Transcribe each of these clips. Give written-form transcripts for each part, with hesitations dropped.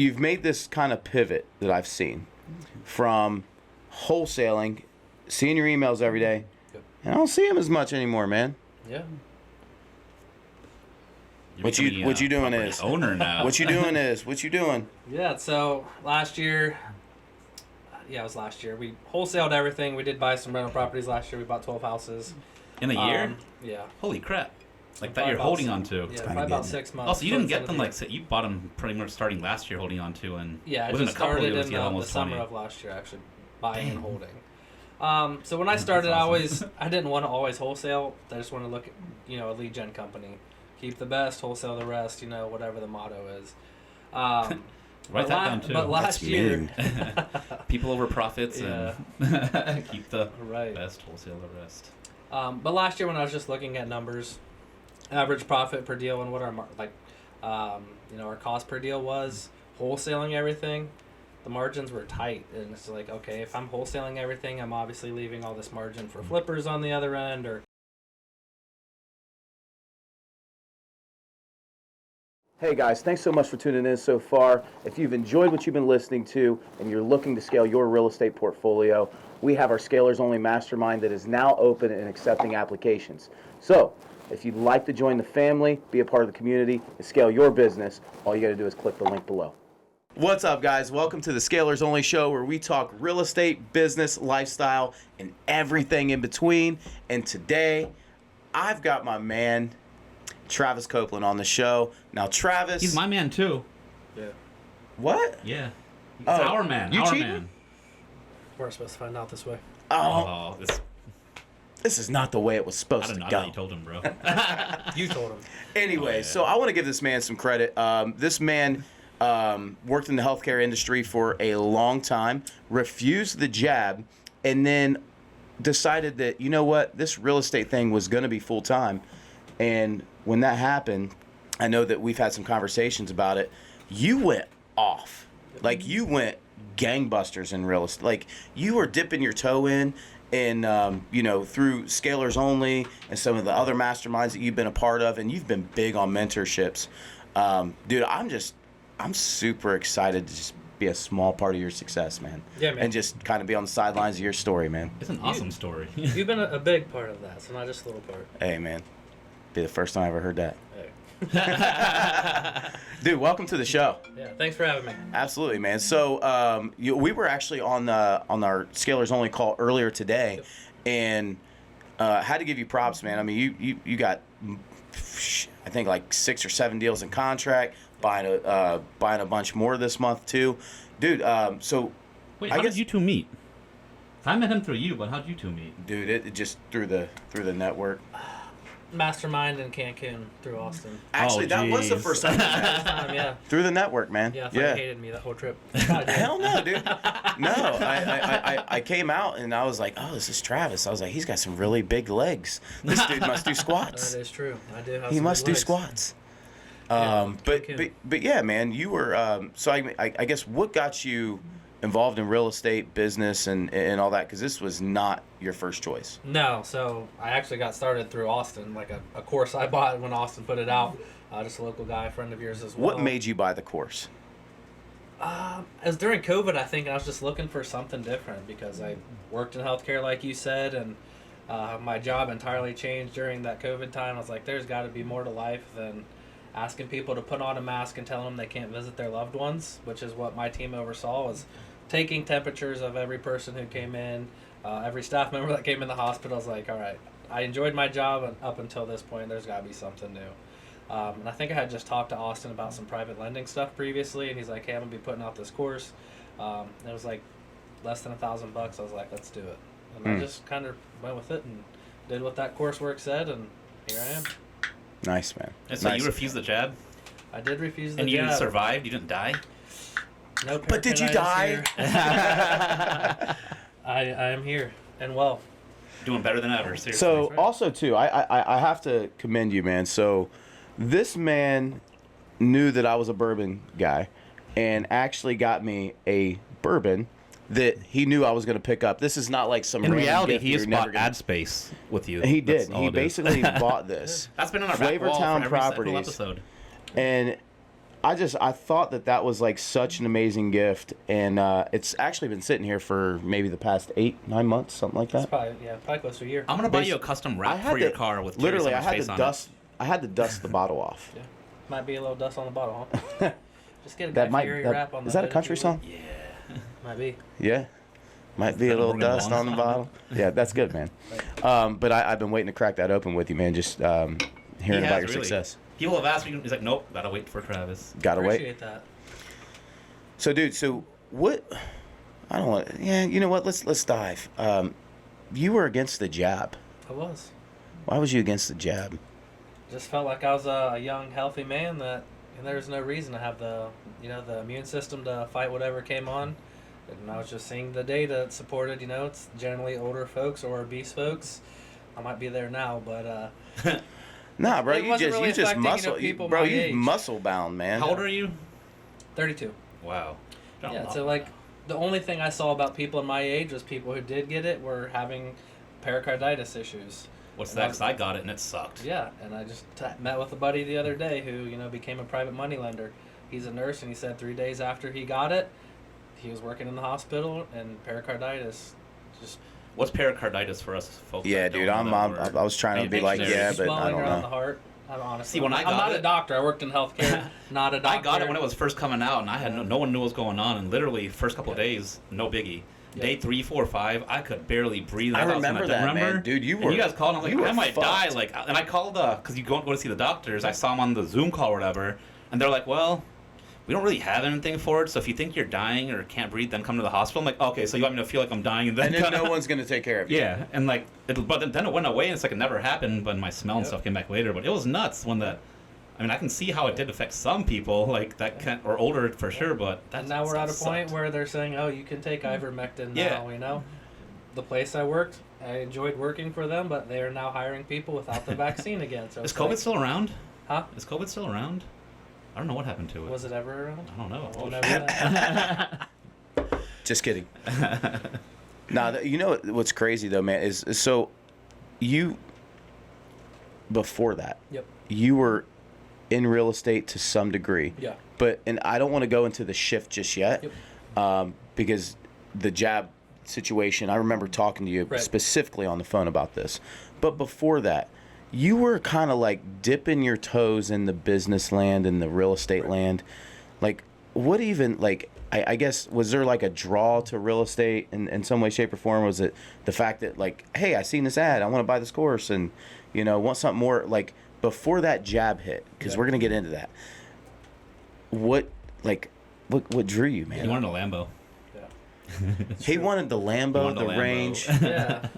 you've made this kind of pivot that I've seen from wholesaling, seeing your emails every day, and I don't see them as much anymore, man. Yeah. What you doing is owner now. What you doing? Yeah. So last year, it was last year. We wholesaled everything. We did buy some rental properties last year. We bought 12 houses. In a year? Yeah. Holy crap. Like that you're holding on to. Yeah, probably about 6 months. Also, you didn't get them you bought them pretty much starting last year holding on to, and I within just a couple of started years in you had the almost summer 20. of last year, actually, buying and holding. So when I started, I didn't want to always wholesale. I just want to look at, a lead gen company. Keep the best, wholesale the rest, whatever the motto is. Write that down too. But last year, people over profits and keep the best, wholesale the rest. But last year when I was just looking at numbers, average profit per deal and what our our cost per deal was, wholesaling everything, the margins were tight. And it's like, okay, if I'm wholesaling everything, I'm obviously leaving all this margin for flippers on the other end, or Hey guys, thanks so much for tuning in so far. If you've enjoyed what you've been listening to and you're looking to scale your real estate portfolio, we have our Scalers Only Mastermind that is now open and accepting applications. So, if you'd like to join the family, be a part of the community, and scale your business, all you got to do is click the link below. What's up, guys? Welcome to the Scalers Only Show, where we talk real estate, business, lifestyle, and everything in between. And today, I've got my man, Travis Copeland, on the show. Now, Travis... He's my man, too. Yeah. What? Yeah. He's our man. You our cheating? man. We're supposed to find out this way. Oh, this is not the way it was supposed to go. I don't know. You told him, bro. You told him. Anyway, so I want to give this man some credit. This man worked in the healthcare industry for a long time, refused the jab, and then decided that, you know what, this real estate thing was going to be full-time. And when that happened, I know that we've had some conversations about it. You went off. Like, you went gangbusters in real estate. Like, you were dipping your toe in, and through Scalers Only and some of the other masterminds that you've been a part of, and you've been big on mentorships. Dude, I'm super excited to just be a small part of your success, man. Yeah, man. And just kind of be on the sidelines of your story, man. It's an awesome story. You've been a big part of that, so not just a little part. Hey, man. Be the first time I ever heard that. Hey. Dude, welcome to the show. Yeah, thanks for having me. Absolutely, man. So we were actually on our Scalers Only call earlier today, and had to give you props, man. I mean, you got, I think, like 6 or 7 deals in contract, buying a bunch more this month too, dude. So wait, how did you two meet? I met him through you, but how did you two meet? Dude, it just through the network. Mastermind in Cancun through Austin. Actually, that was the first time. Yeah. Through the network, man. Yeah, I thought you hated me that whole trip. Hell no, dude. No, I came out and I was like, oh, this is Travis. I was like, he's got some really big legs. This dude must do squats. That is true. I do have. He some must big do legs. squats. Yeah, But yeah, man, you were. So I guess what got you involved in real estate, business, and all that? Because this was not your first choice. No, so I actually got started through Austin, like a course I bought when Austin put it out. Just a local guy, a friend of yours as well. What made you buy the course? It was during COVID, I think, and I was just looking for something different because I worked in healthcare, like you said, and my job entirely changed during that COVID time. I was like, there's got to be more to life than asking people to put on a mask and telling them they can't visit their loved ones, which is what my team oversaw, was taking temperatures of every person who came in, every staff member that came in the hospital. I was like, all right, I enjoyed my job, and up until this point, there's got to be something new. And I think I had just talked to Austin about some private lending stuff previously, and he's like, hey, I'm going to be putting out this course. It was like less than $1,000. I was like, let's do it. And I just kind of went with it and did what that coursework said, and here I am. Nice, man. And so nice. You refused the jab? I did refuse the jab. And you survived? You didn't die? No, but did you die? I am here and well. Doing better than ever, seriously. So also too, I have to commend you, man. So this man knew that I was a bourbon guy and actually got me a bourbon that he knew I was going to pick up. This is not like some in random reality, gift he just bought gonna... ad space with you. He did. He basically bought this. That's been on our back wall for every Properties. episode. And I thought that was like such an amazing gift, and it's actually been sitting here for maybe the past 8-9 months, something like that. It's probably close to a year. I'm gonna buy you a custom wrap for your car with literally I had to dust the bottle off. Yeah. Might be a little dust on the bottle, huh? Just get a That might wrap on the is that a hood country if you song? Yeah. Might be. Yeah. Might be a little dust on the bottle. Yeah, that's good, man. But I've been waiting to crack that open with you, man. Just hearing about your success. People have asked me. He's like, nope, gotta wait for Travis. Gotta wait. Appreciate that. So, dude, what? I don't want. Yeah, you know what? Let's dive. You were against the jab. I was. Why was you against the jab? Just felt like I was a young, healthy man that, and there was no reason to have the immune system to fight whatever came on. And I was just seeing the data that supported, it's generally older folks or obese folks. I might be there now, but nah, bro, you just muscle, bro. You muscle bound, man. How old are you? 32. Wow. Yeah, so like the only thing I saw about people in my age was people who did get it were having pericarditis issues. What's that? 'Cause I got it and it sucked. Yeah, and I just met with a buddy the other day who became a private money lender. He's a nurse, and he said 3 days after he got it, he was working in the hospital, and pericarditis just. What's pericarditis for us folks? Yeah, dude, I was trying to be like, yeah, but I don't around know. the heart. Honestly, See, when I'm not a doctor. I worked in healthcare, not a doctor. I got it when it was first coming out, and I had no one knew what was going on, and literally first couple of days, no biggie. Yeah. Day 3, 4, 5, I could barely breathe. I remember that, man. Dude, you guys called, and I was like, I might die. fucked. Like, and I called because you go to see the doctors. I saw them on the Zoom call or whatever, and they're like, well, we don't really have anything for it. So if you think you're dying or can't breathe, then come to the hospital. I'm like, okay, so you want me to feel like I'm dying, and then no one's gonna take care of you. Yeah, and like, but then it went away, and it's like it never happened. But my smell and stuff came back later. But it was nuts when that. I mean, I can see how it did affect some people, like that, or older for sure. But and now we're at a point where they're saying, "Oh, you can take ivermectin now." The place I worked, I enjoyed working for them, but they are now hiring people without the vaccine again. So is COVID still around? Huh? Is COVID still around? I don't know what happened to it. Was it ever around? I don't know. We'll never know. Just kidding. Nah, you know what's crazy though, man, is so you before that, you were in real estate to some degree. Yeah. And I don't want to go into the shift just yet, because the jab situation, I remember talking to you specifically on the phone about this. But before that, you were kind of like dipping your toes in the business land and the real estate land. Like, what even, like, I guess, was there like a draw to real estate in some way, shape, or form? Was it the fact that, like, hey, I seen this ad, I want to buy this course, and, want something more, like, before that jab hit, because we're going to get into that. What drew you, man? He wanted a Lambo. Yeah. He wanted the Lambo, the Range. Yeah.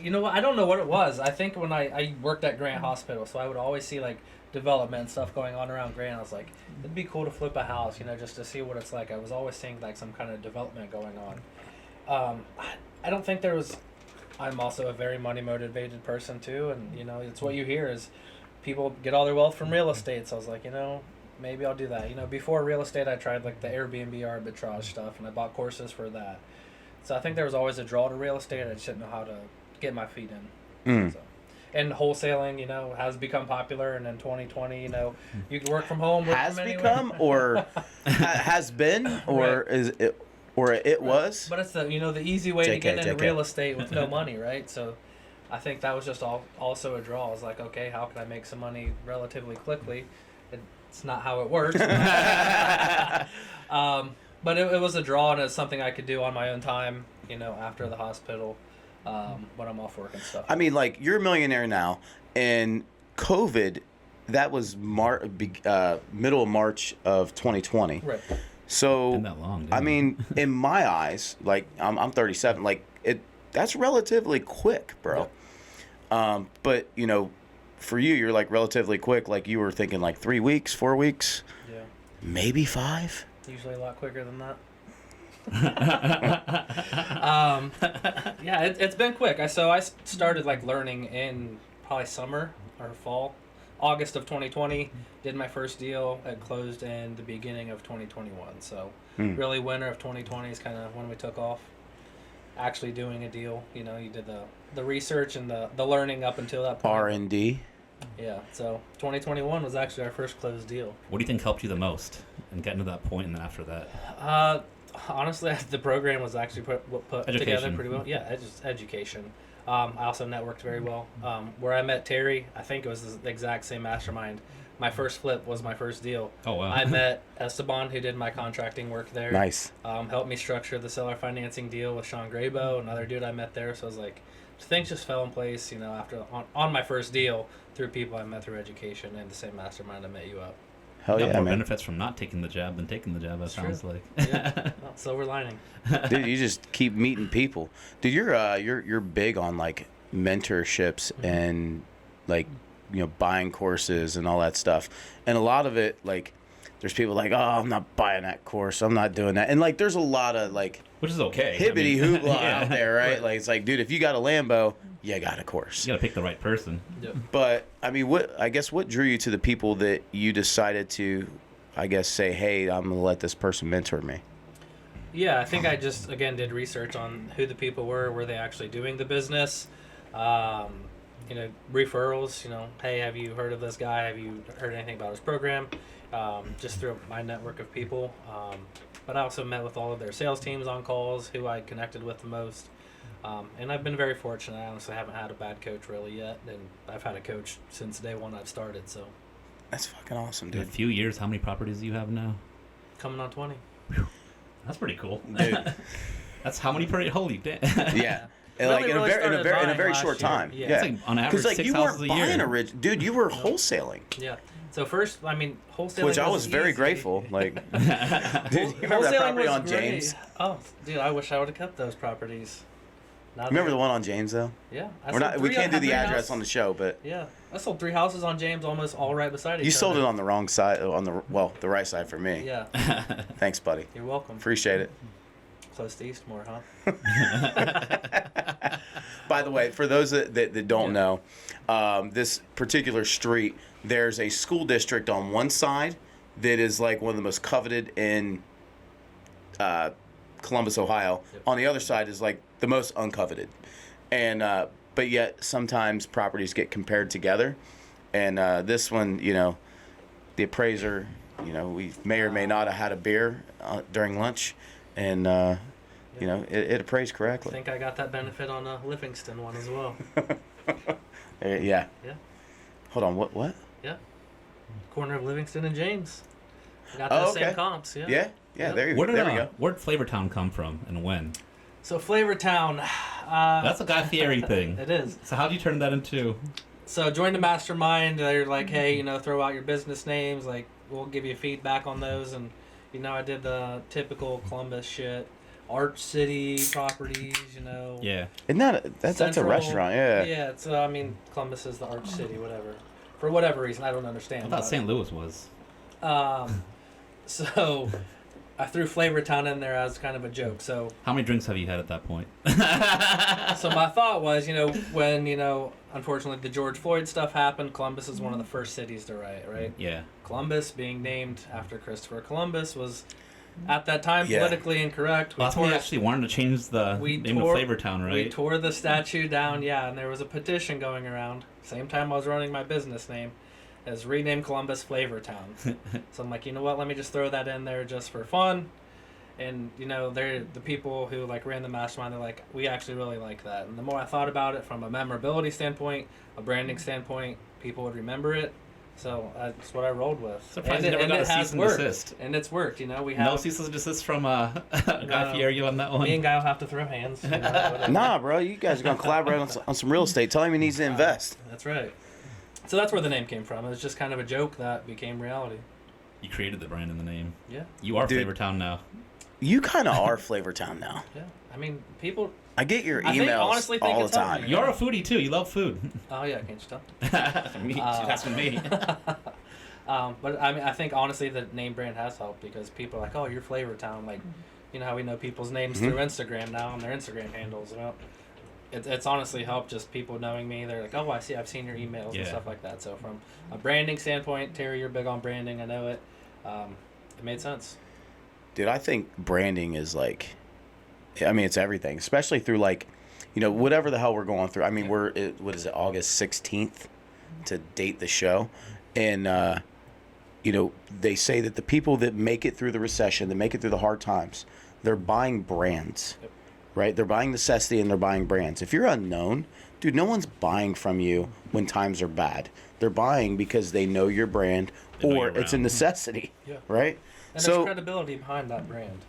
You know what? I don't know what it was. I think when I worked at Grant Hospital, so I would always see like development and stuff going on around Grant. I was like, it'd be cool to flip a house, just to see what it's like. I was always seeing like some kind of development going on. I don't think there was. I'm also a very money motivated person too, and it's what you hear is people get all their wealth from real estate. So I was like, maybe I'll do that. Before real estate, I tried like the Airbnb arbitrage stuff, and I bought courses for that. So I think there was always a draw to real estate. I just didn't know how to get my feet in. So. And wholesaling, has become popular. And in 2020, you can work from home. Has become, or has been, or is it, or it was? But it's the the easy way to get into real estate with no money, right? So I think that was just also a draw. I was like, okay, how can I make some money relatively quickly? It's not how it works. But it was a draw, and it's something I could do on my own time, after the hospital, when I'm off work and stuff. I mean, like, you're a millionaire now, and COVID, that was middle of March of 2020. Right. So, been that long, I mean, in my eyes, like, I'm 37, like, that's relatively quick, bro. Yep. But, for you, you're, like, relatively quick. Like, you were thinking, like, 3 weeks, 4 weeks? Yeah. Maybe 5? Usually a lot quicker than that. Yeah, it's been quick. So I started, like, learning in probably summer or fall. August of 2020, did my first deal. It closed in the beginning of 2021. So really winter of 2020 is kind of when we took off. Actually doing a deal. You did the research and the learning up until that point. R&D? Yeah. So 2021 was actually our first closed deal. What do you think helped you the most in getting to that point and then after that? Honestly, the program was actually put together Education. pretty well. Yeah, just education. I also networked very well. Where I met Terry, I think it was the exact same mastermind. My first flip was my first deal. Oh, wow. I met Esteban, who did my contracting work there. Nice. Helped me structure the seller financing deal with Sean Graybo, another dude I met there. So I was like, things just fell in place, after on my first deal through people I met through education and the same mastermind I met you up. Hell You yeah, got more man. benefits from not taking the jab than taking the jab, that That's sounds true. like. Yeah. Well, silver lining. Dude, you just keep meeting people. Dude, you're big on like mentorships and like buying courses and all that stuff. And a lot of it, like, there's people like, oh, I'm not buying that course, I'm not doing that. And like, there's a lot of like Which is okay. hibbity hoopla yeah. out there, right? Like, it's like, dude, if you got a Lambo, you got a course. You gotta pick the right person. Yep. But I mean, what drew you to the people that you decided to, I guess, say, hey, I'm gonna let this person mentor me? Yeah, I think I just, again, did research on who the people were they actually doing the business? Referrals, hey, have you heard of this guy? Have you heard anything about his program? Just through my network of people. But I also met with all of their sales teams on calls, who I connected with the most. And I've been very fortunate. I honestly haven't had a bad coach really yet. And I've had a coach since day one I've started, so. That's fucking awesome, In a dude. few years, how many properties do you have now? Coming on 20. That's pretty cool. Dude. That's how many per holy damn. Yeah. And Really, like in a really very started in a buying very last short year. time. Yeah. Yeah. It's like on average Because like 6 you houses weren't a buying year. dude, you were wholesaling. Yeah. So first, wholesaling Which I was wasn't very easy. grateful. Like, dude, you remember that Wholesaling property was on great. James? Oh, dude, I wish I would have kept those properties. Not Remember there. the one on James though? Yeah. We can't do the address on the show, but Yeah. I sold 3 houses on James, almost all right beside each other. you sold it on the wrong side, the right side for me. Yeah. Thanks, buddy. You're welcome. Appreciate it. Close to Eastmore, huh? By the way, for those that don't know, this particular street, there's a school district on one side that is like one of the most coveted in Columbus, Ohio. Yep. On the other side is like the most uncoveted. And but yet sometimes properties get compared together. And this one, the appraiser, we may or may not have had a beer during lunch, and it appraised I correctly. think I got that benefit on a Livingston one as well. Yeah. Yeah. Hold on. What? Yeah. Corner of Livingston and James. I got Oh, those okay. same comps, yeah. Yeah. Yep. There we go. Where'd Flavortown come from and when? So Flavortown. That's a Guy Fieri thing. It is. So how'd you turn that into? So joined the mastermind. They're like, hey, throw out your business names. Like, we'll give you feedback on those. And, I did the typical Columbus shit. Arch City properties, Yeah. Isn't that's a Central- restaurant? Yeah. Yeah, it's, Columbus is the Arch City, whatever. For whatever reason, I don't understand. I thought but- St. Louis was. So I threw Flavortown in there as kind of a joke. So How many drinks have you had at that point? so my thought was, when, unfortunately the George Floyd stuff happened, Columbus is one of the first cities to riot, right? Yeah. Columbus, being named after Christopher Columbus, was at that time Yeah. politically incorrect. Well, that's when they actually wanted to change the we name tore- of Flavortown, right? We tore the statue down, yeah, and there was a petition going around. Same time I was running my business name, as rename Columbus Flavortown. So I'm like, you know what? Let me just throw that in there just for fun. And they're the people who ran the mastermind. They're like, we actually really like that. And the more I thought about it from a memorability standpoint, a branding standpoint, people would remember it. So that's what I rolled with. Surprised you never got a cease and desist. And it's worked. We have No cease and desist from Guy Fieri on that one. Me and Guy will have to throw hands. Whatever. Nah, bro, you guys are gonna collaborate on some real estate. Tell him he needs to invest. That's right. So that's where the name came from. It was just kind of a joke that became reality. You created the brand and the name. Yeah. You are Dude. Flavortown now. You kind of are Flavortown now. Yeah. I mean, people. I get your I think- emails honestly think all the it's helped time. me. You're a foodie too. You love food. Oh yeah, can't you tell? me, she's asking me. But I mean, I think honestly the name brand has helped because people are like, oh, you're Flavortown. Like, how we know people's names through Instagram now and their Instagram handles. It's honestly helped just people knowing me. They're like, oh, I see. I've seen your emails and Yeah. stuff like that. So from a branding standpoint, Terry, you're big on branding. I know it. It made sense. Dude, I think branding is it's everything, especially through whatever the hell we're going through. I mean, what is it, August 16th? to date the show, and they say that the people that make it through the recession, that make it through the hard times, they're buying brands, right? They're buying necessity and they're buying brands. If you're unknown, dude, no one's buying from you when times are bad. They're buying because they know your brand or it's a necessity, right? And there's credibility behind that brand.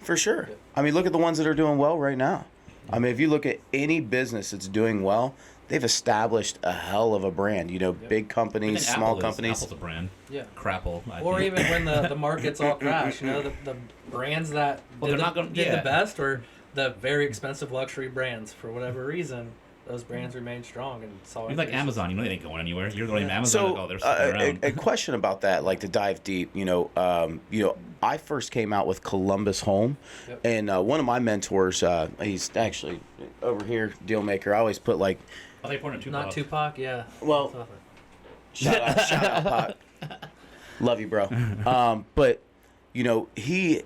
For sure. I mean, look at the ones that are doing well right now. I mean, if you look at any business that's doing well, they've established a hell of a brand. Big companies, small companies. Apple's a brand. Yeah. Crapple. Or even when the markets all crash, the brands that did the best were the very expensive luxury brands. For whatever reason, those brands remained strong and saw. Like Amazon, they ain't going anywhere. You're going to Amazon. So, they're sticking around. A question about that, like to dive deep. I first came out with Columbus Home, and one of my mentors, he's actually over here, Dealmaker. I always put like. Oh, they pointed Tupac. Not Tupac, yeah. Well, shout out, Pac. Love you, bro. But he.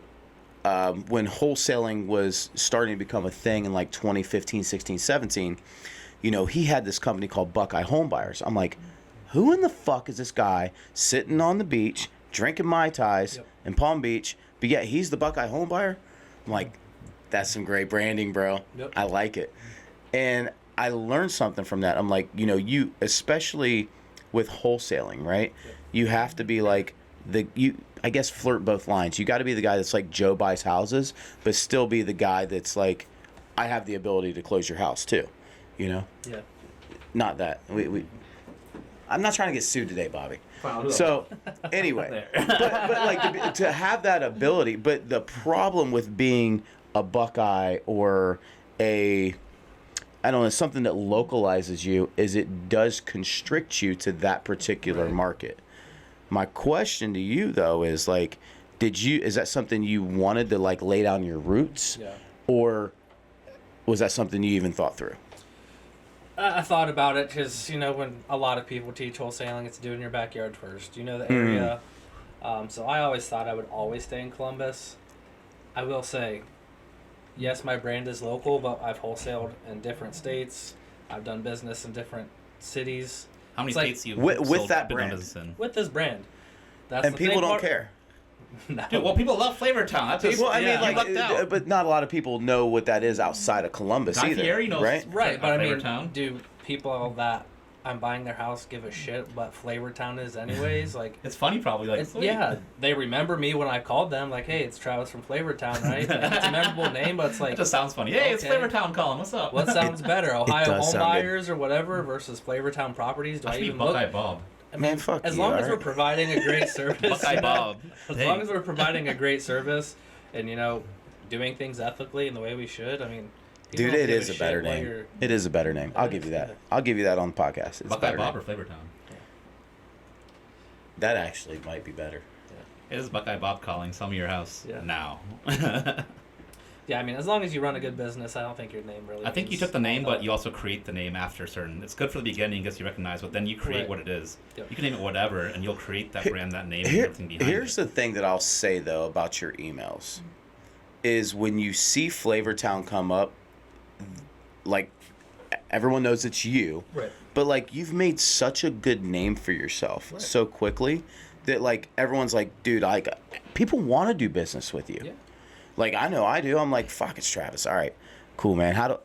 When wholesaling was starting to become a thing in like 2015, 16, 17, he had this company called Buckeye Home Buyers. I'm like, who in the fuck is this guy sitting on the beach drinking Mai Tais in Palm Beach, but yet he's the Buckeye Home Buyer? I'm like, that's some great branding, bro. Yep. I like it. And I learned something from that. I'm like, you, especially with wholesaling, right? Yep. You have to be like, I guess flirt both lines. You got to be the guy that's like Joe buys houses, but still be the guy that's like, I have the ability to close your house too, Yeah. Not that I'm not trying to get sued today, Bobby. So anyway, but like to have that ability. But the problem with being a Buckeye or something that localizes you is it does constrict you to that particular market. My question to you though is like, is that something you wanted to like lay down your roots, or was that something you even thought through? I thought about it because when a lot of people teach wholesaling, it's do in your backyard first. The area, so I always thought I would always stay in Columbus. I will say, yes, my brand is local, but I've wholesaled in different states. I've done business in different cities. How many states you with that brand? With this brand. And people don't care. No. Dude, well, people love Flavortown. That's but not a lot of people know what that is outside of Columbus Guy either. Fieri knows right? But I mean, Flavortown. do people that I'm buying their house give a shit what Flavortown is anyways? Like, it's funny probably. Like, they remember me when I called them. Like, hey, it's Travis from Flavortown, right? And it's a memorable name, but it's like, it just sounds funny. Hey, it's Flavortown calling. What's up? What sounds better, Ohio Home Buyers or whatever versus Flavortown Properties? Do I even Buckeye Bob? I mean, fuck as long as we're providing a great service, Buckeye Bob. As long as we're providing a great service and doing things ethically in the way we should, I mean. Dude, it is a better name. It is a better name. I'll give you that. I'll give you that on the podcast. It's Buckeye Bob or Flavortown? Yeah. That actually might be better. Yeah. It is Buckeye Bob calling. Sell me your house now. Yeah, I mean, as long as you run a good business, I don't think your name really. I think you took the name, but you also create the name after certain. It's good for the beginning, gets you recognized, but then you create what it is. Yep. You can name it whatever, and you'll create that brand, that name, and everything behind it. Here's the thing that I'll say though about your emails, is when you see Flavortown come up, like everyone knows it's you, right? But like you've made such a good name for yourself so quickly that like everyone's like, dude, people want to do business with you. Yeah. Like, I know I do. I'm like, fuck, it's Travis. All right, cool, man.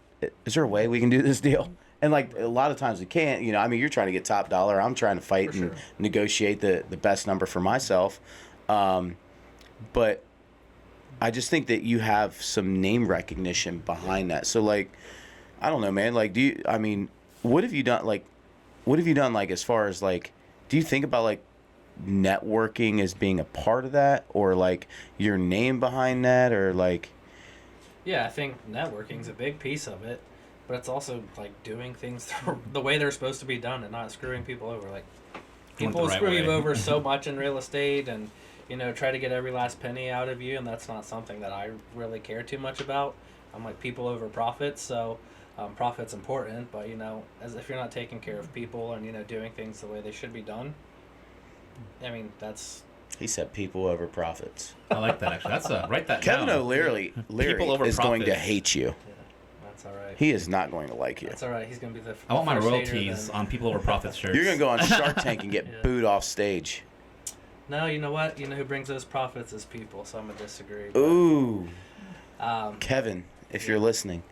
Is there a way we can do this deal? And, like, a lot of times we can't. I mean, you're trying to get top dollar. I'm trying to fight and negotiate the best number for myself. But I just think that you have some name recognition behind that. So, like, I don't know, man. Like, what have you done, like, as far as, like, do you think about, like, networking as being a part of that, or like your name behind that, or like? Yeah, I think networking's a big piece of it, but it's also like doing things the way they're supposed to be done and not screwing people over. Like, people screw you over so much in real estate and try to get every last penny out of you, and that's not something that I really care too much about. I'm like people over profits, so profit's important, but as if you're not taking care of people and doing things the way they should be done, I mean, that's... He said people over profits. I like that, actually. That's write that Kevin down. O'Leary is going to hate you. Yeah, That's all right. He is not going to like you. That's all right. He's gonna be the. I want my first hater royalties then. on People Over Profits shirts. You're going to go on Shark Tank and get Yeah. booed off stage. No, you know what? You know who brings those profits is people. So I'm gonna disagree. But, Ooh. Um, Kevin, if you're listening.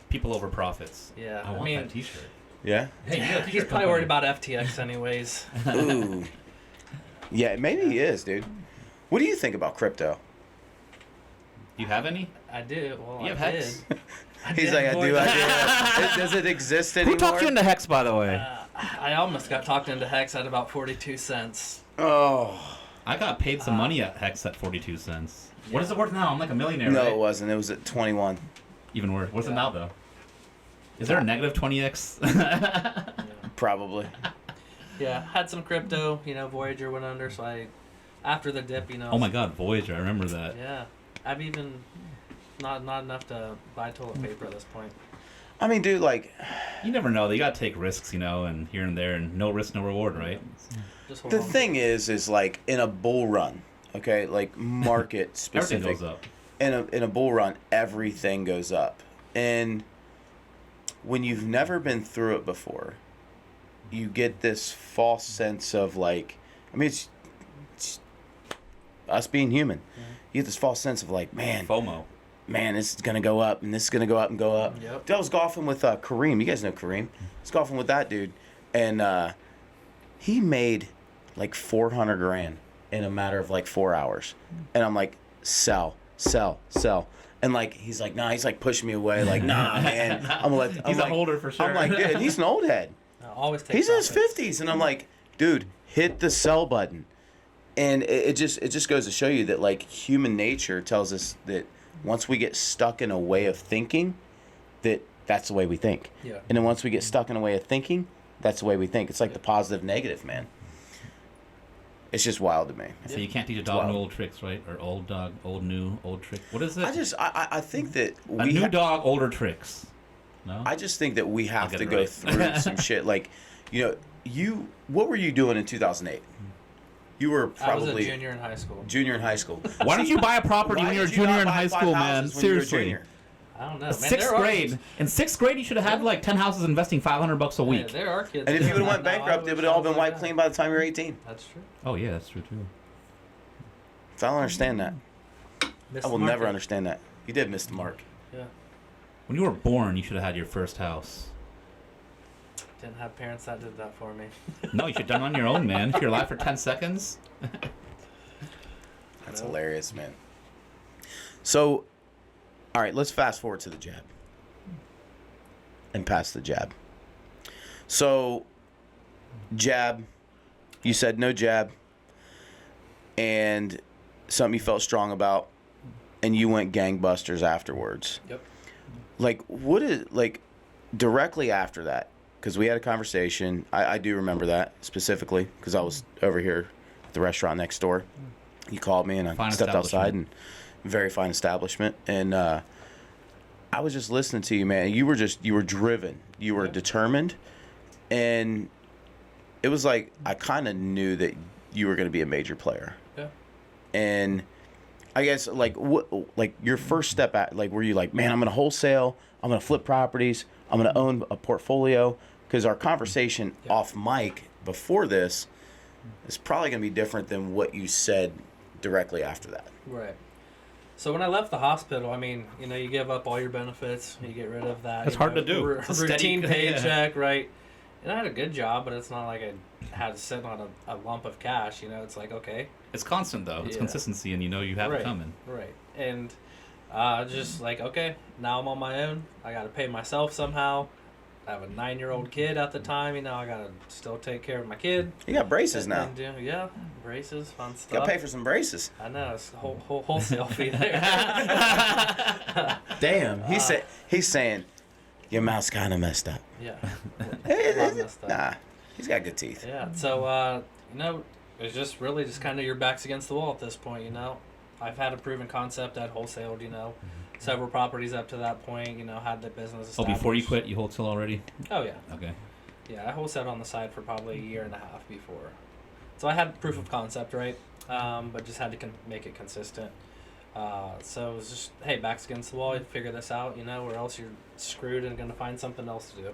People Over Profits. Yeah, I want that T-shirt. Yeah? Hey, you got a he's T-shirt probably worried company. about FTX anyways. Ooh. Yeah, maybe he is, dude. What do you think about crypto? You have any? I do. Well, You I have did. Hex? He's like, I do. Does it exist anymore? Who talked you into Hex, by the way? I almost got talked into Hex at about 42 cents. Oh. I got paid some money at Hex at 42 cents. What is it worth now? I'm like a millionaire, No, right? it wasn't. It was at 21. Even worse. What's it Yeah. now, though? Is there a negative 20x? Yeah. Probably. Yeah, had some crypto. You know, Voyager went under, so I, after the dip, you know. Oh my God, Voyager! I remember that. Yeah, I've even not enough to buy toilet paper at this point. I mean, dude, like, You never know. You gotta take risks, you know, and here and there, and no risk, no reward, right? Just hold the on. thing is like in a bull run, okay, like market Everything specific. goes up. In a bull run, everything goes up, and when you've never been through it before, you get this false sense of like, I mean, it's us being human. You get this false sense of like, man, FOMO. this is gonna go up, and this is gonna go up and go up. Yep. Dude, I was golfing with Kareem. You guys know Kareem. I was golfing with that dude, and he made like 400 grand in a matter of like 4 hours, and I'm like, sell. And like he's like, nah, he's like pushing me away, like, nah, man. He's a holder for sure. I'm like, dude, he's an old head. Always take He's in his profits. 50s, and I'm like, dude, hit the sell button. And it just goes to show you that like human nature tells us that once we get stuck in a way of thinking, that's the way we think. Yeah. And then once we get stuck in a way of thinking, that's the way we think. It's like the positive negative, man. It's just wild to me. So you can't teach a dog new old tricks, right? Or old dog, old new, old trick. What is it? I think that a new dog, older tricks. No. I just think that we have get to it go right. through some shit. Like, what were you doing in 2008? You were I was probably a junior in high school. junior in high school. Why don't you buy a property Why when you're a did you junior not in buy high 5 school, man? houses when you were a Seriously. junior? I don't know, man. Sixth There are- grade. In sixth grade, you should have had like 10 houses investing $500 a Yeah, week. there are kids. And if you would doing have went that now, bankrupt, I it would have all been sounds wiped like clean that. by the time you're 18. That's true. Oh yeah, that's true too. I don't understand that. Missed I will the mark. never understand that. You did miss the mark. Yeah. When you were born, you should have had your first house. Didn't have parents that did that for me. No, you should have done it on your own, man. If you're alive for 10 seconds. That's hilarious, man. So, all right, let's fast forward to the jab. And past the jab. So, jab, you said no jab, and something you felt strong about, and you went gangbusters afterwards. Yep. Like, what is, like, directly after that, because we had a conversation, I do remember that specifically, because I was over here at the restaurant next door. You called me, and I Fine stepped outside, establishment. and very fine establishment, and I was just listening to you, man. You were driven, you were determined, and it was like I kind of knew that you were going to be a major player. Yeah. And I guess like your first step at, like, were you like, man, I'm going to wholesale, I'm going to flip properties, I'm going to own a portfolio? Because our conversation off mic before this is probably going to be different than what you said directly after that. Right. So when I left the hospital, I mean, you give up all your benefits, you get rid of that. That's hard to do. It's a steady- Routine paycheck, right? And I had a good job, but it's not like I had to sit on a lump of cash. It's like, okay. It's constant though. It's Yeah. consistency, and you have right, it coming. Right. And just like, okay, now I'm on my own. I got to pay myself somehow. I have a 9-year-old kid at the time. I got to still take care of my kid. You got braces now. And yeah, braces, fun stuff. Got to pay for some braces. I know, it's a wholesale fee there. Damn. He's saying your mouth's kind of messed up. Yeah. Hey, A lot messed up. Nah, he's got good teeth. Yeah. So, it's just really just kind of your back's against the wall at this point, I've had a proven concept. I'd wholesaled, several properties up to that point, had the business Oh, established. before you quit, you wholesale already? Oh, yeah. Okay. Yeah, I wholesaled on the side for probably a year and a half before. So I had proof of concept, right? But just had to make it consistent. So it was just, hey, back's against the wall. You figure this out, or else you're screwed and going to find something else to do.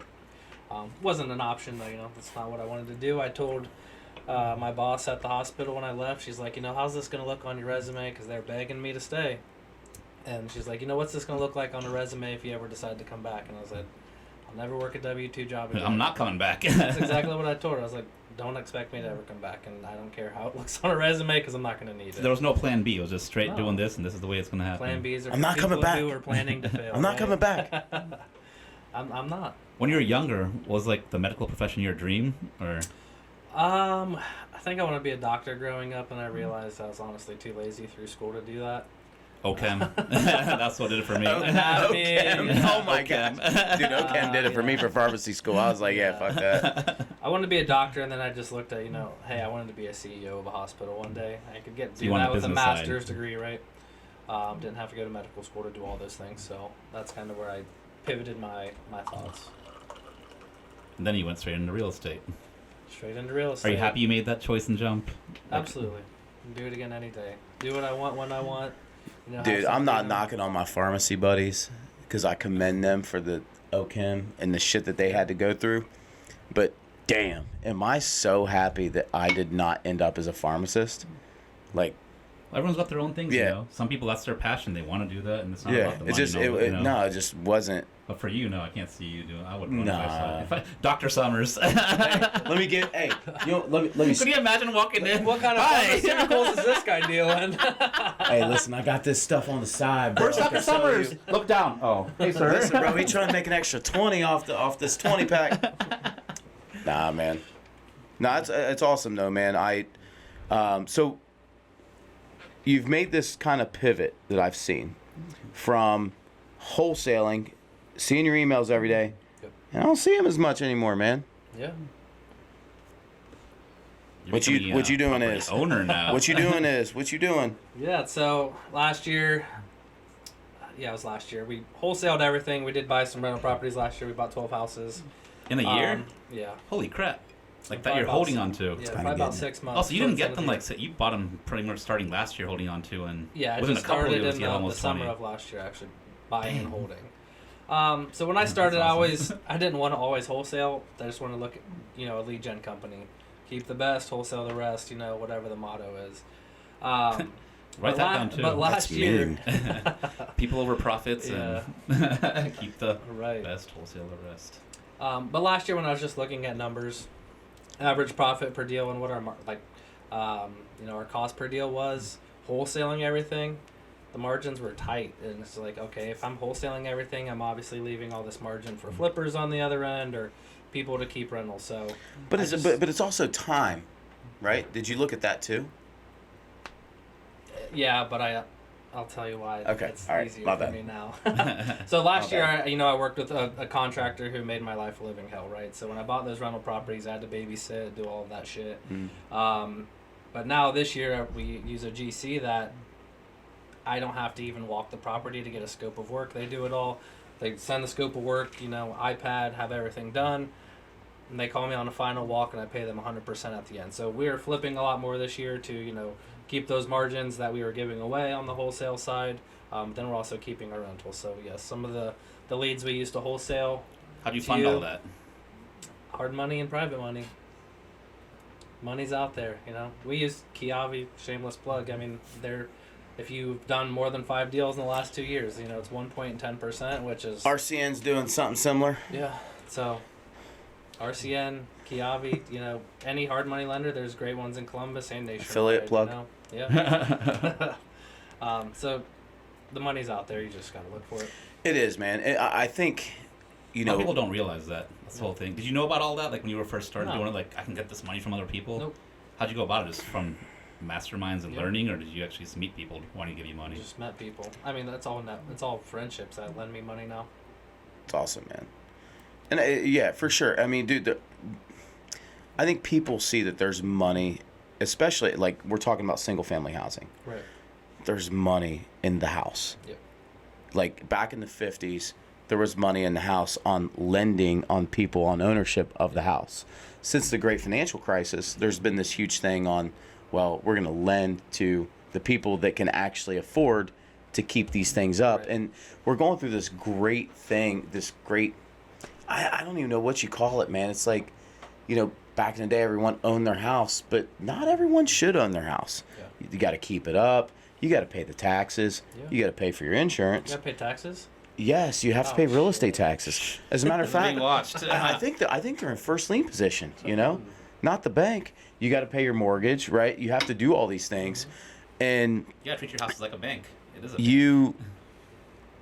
Wasn't an option, though. That's not what I wanted to do. I told my boss at the hospital when I left. She's like, how's this going to look on your resume? Because they're begging me to stay. And she's like, what's this going to look like on a resume if you ever decide to come back? And I was like, I'll never work a W-2 job again. I'm not coming back. That's exactly what I told her. I was like, don't expect me to ever come back, and I don't care how it looks on a resume because I'm not going to need it. There was no plan B. It was just straight doing this, and this is the way it's going to happen. Plan Bs are I'm not people coming back. who are planning to fail. I'm not coming back. I'm not. When you were younger, was like the medical profession your dream, or? I think I want to be a doctor growing up, and I realized I was honestly too lazy through school to do that. OChem. That's what did it for me. OChem. Oh my god, dude, OChem did it for me for pharmacy school. I was like, yeah, fuck that. I wanted to be a doctor, and then I just looked at, hey, I wanted to be a CEO of a hospital one day. I could do that with a master's degree, right? Didn't have to go to medical school to do all those things, so that's kind of where I pivoted my thoughts. And then you went straight into real estate. Straight into real estate. Are you happy you made that choice and jump? Absolutely. Do it again any day. Do what I want when I want. Dude, I'm not knocking on my pharmacy buddies because I commend them for the OChem and the shit that they had to go through. But damn, am I so happy that I did not end up as a pharmacist? Like, everyone's got their own things, yeah. Some people, that's their passion. They want to do that, and it's not yeah, about the money. No, it just wasn't. But for you, no, I can't see you doing. I wouldn't. Nah. Dr. Summers. Hey, let me get. Hey, let me. Could you imagine walking in? What kind of pharmaceuticals is this guy dealing? Hey, listen, I got this stuff on the side, bro. Where's Dr. Summers? Look down. Oh, hey, sir. Listen, bro, he trying to make an extra 20 off this 20 pack. Nah, man. Nah, it's awesome though, man. So you've made this kind of pivot that I've seen from wholesaling, seeing your emails every day, and I don't see him as much anymore, man. Yeah. What you doing is owner now. What you doing? Yeah. So last year, it was last year. We wholesaled everything. We did buy some rental properties last year. We bought 12 houses. In a year? Yeah. Holy crap. Like that you're holding on to. Yeah, probably about 6 months. Also, you didn't get them you bought them pretty much starting last year, holding on to, and yeah, I within just a couple started of years, in you had the almost summer 20. of last year, actually, buying and holding. So when I started, awesome. I didn't want to always wholesale. I just want to look at, a lead gen company. Keep the best, wholesale the rest, whatever the motto is. Write that down, too. But last year... People over profits and keep the best, wholesale the rest. But last year when I was just looking at numbers, average profit per deal and what our our cost per deal was, wholesaling everything, the margins were tight. And it's like, okay, if I'm wholesaling everything, I'm obviously leaving all this margin for flippers on the other end or people to keep rentals. So, but it's also time, right? Did you look at that too? Yeah, but I'll tell you why. Okay, it's all right, easier my for bad. me now. So last year, I worked with a contractor who made my life a living hell, right? So when I bought those rental properties, I had to babysit, do all of that shit. But now this year, we use a GC that I don't have to even walk the property to get a scope of work. They do it all. They send the scope of work, iPad, have everything done. And they call me on a final walk, and I pay them 100% at the end. So we're flipping a lot more this year to, keep those margins that we were giving away on the wholesale side. Then we're also keeping our rentals. So, yes, some of the leads we used to wholesale. How do you fund all that? Hard money and private money. Money's out there, We use Kiavi, shameless plug. I mean, if you've done more than 5 deals in the last 2 years, it's 1.10%, which is... RCN's doing something similar. Yeah, so... RCN, Kiavi, any hard money lender, there's great ones in Columbus and nationwide. Affiliate plug. Yeah. So the money's out there. You just got to look for it. It is, man. I think, A lot of people don't realize that. That's the whole thing. Did you know about all that? Like when you were first started doing it, I can get this money from other people? Nope. How'd you go about it? Just from masterminds and learning, or did you actually just meet people wanting to give you money? Just met people. I mean, that's all friendships that lend me money now. It's awesome, man. And yeah, for sure. I mean, dude, I think people see that there's money, especially like we're talking about single family housing. Right. There's money in the house. Yep. Like back in the 50s, there was money in the house on lending on people on ownership of the house. Since the great financial crisis, there's been this huge thing on, well, we're going to lend to the people that can actually afford to keep these things up. Right. And we're going through this great thing, I don't even know what you call it, man. It's like, back in the day, everyone owned their house, but not everyone should own their house. Yeah. You got to keep it up. You got to pay the taxes. Yeah. You got to pay for your insurance. You gotta pay taxes? Yes, you have to pay real estate taxes. As a matter of fact, Being watched. I think they're in first lien position. Not the bank. You got to pay your mortgage, right? You have to do all these things, and You gotta treat your house like a bank. It is a bank. you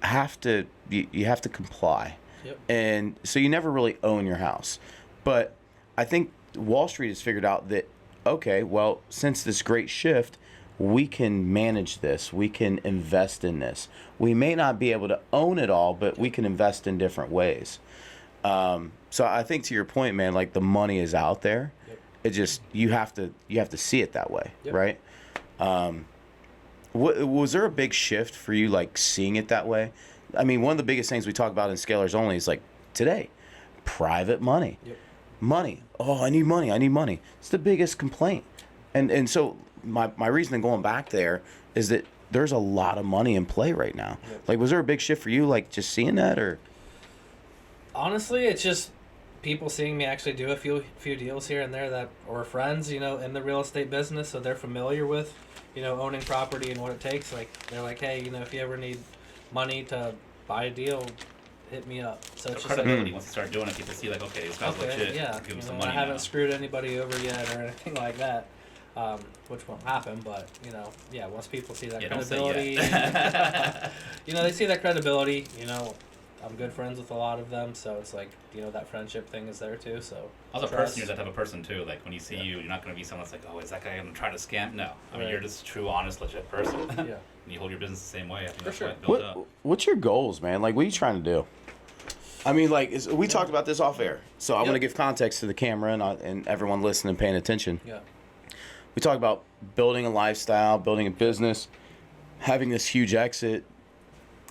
have to comply. Yep. And so you never really own your house. But I think Wall Street has figured out that, okay, well, since this great shift, we can manage this. We can invest in this. We may not be able to own it all, but we can invest in different ways. So I think to your point, man, like the money is out there. Yep. It just, you have to see it that way, Yep. right? Was there a big shift for you, like seeing it that way? I mean, one of the biggest things we talk about in Scalers Only is like today, private money. Yep. Money. Oh, I need money. I need money. It's the biggest complaint. And so my reason in going back there is that there's a lot of money in play right now. Yep. Like, was there a big shift for you, like just seeing that, or? Honestly, it's just people seeing me actually do a few deals here and there or friends, in the real estate business, so they're familiar with, owning property and what it takes. Like, they're like, hey, if you ever need money to buy a deal, hit me up. So it's just like, Credibility. Once you start doing it, people see like, okay, this guy's legit. yeah, Give him you some know, money I haven't now. screwed anybody over yet or anything like that, which won't happen. But once people see that Yeah, don't say credibility, yet. they see that credibility. I'm good friends with a lot of them, so it's like that friendship thing is there too. So As a trust. person, you're that type of person too. Like when you see you, you're not going to be someone that's like, oh, is that guy going to try to scam? No, I mean Right. you're just a true, honest, legit person. Yeah. And you hold your business the same way. I think For that's sure. why it built up. What's your goals, man? Like, what are you trying to do? I mean, like, we talked about this off air, so I want to give context to the camera and everyone listening and paying attention. Yeah. We talk about building a lifestyle, building a business, having this huge exit,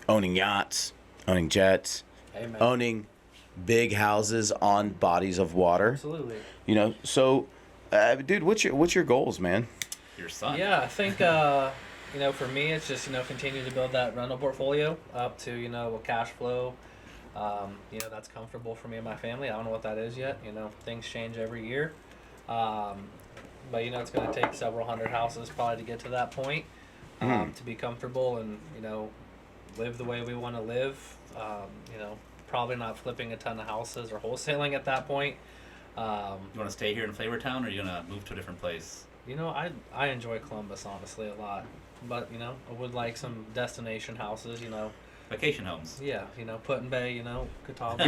owning yachts, owning jets, Amen. owning big houses on bodies of water. Absolutely. So, dude, what's your goals, man? Your son. Yeah, I think for me it's just continue to build that rental portfolio up to a cash flow. That's comfortable for me and my family. I don't know what that is yet. Things change every year. But it's going to take several hundred houses probably to get to that point, to be comfortable and live the way we want to live. Probably not flipping a ton of houses or wholesaling at that point. You want to stay here in Flavortown, or are you going to move to a different place? I enjoy Columbus honestly a lot, but I would like some destination houses. Vacation homes. Yeah, Put in Bay, Catawba.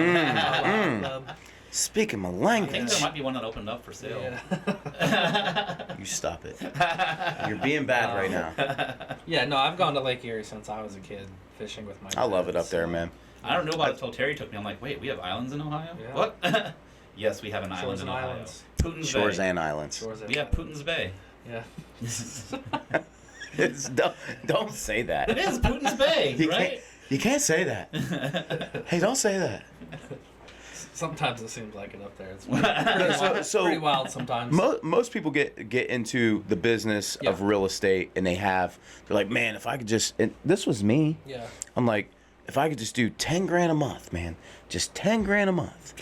Club. Speaking my I think language. there might be one that opened up for sale. Yeah. You stop it. You're being bad right now. Yeah, no, I've gone to Lake Erie since I was a kid fishing with my I love dad, it up there, so- man. I don't know about it until Terry took me. I'm like, wait, we have islands in Ohio? Yeah. What? Yes, we have an island Shores in and Ohio. islands. Putin's Shores Bay. and islands. Shores We have Putin's Bay. Yeah. Don't say that. It is Putin's Bay, You right? You can't say that. Hey, don't say that. Sometimes it seems like it up there. It's pretty wild sometimes. Most people get into the business of Yeah. real estate, and they're like, man, if I could just, and this was me. Yeah. I'm like, if I could just do 10 grand a month, man, just 10 grand a month.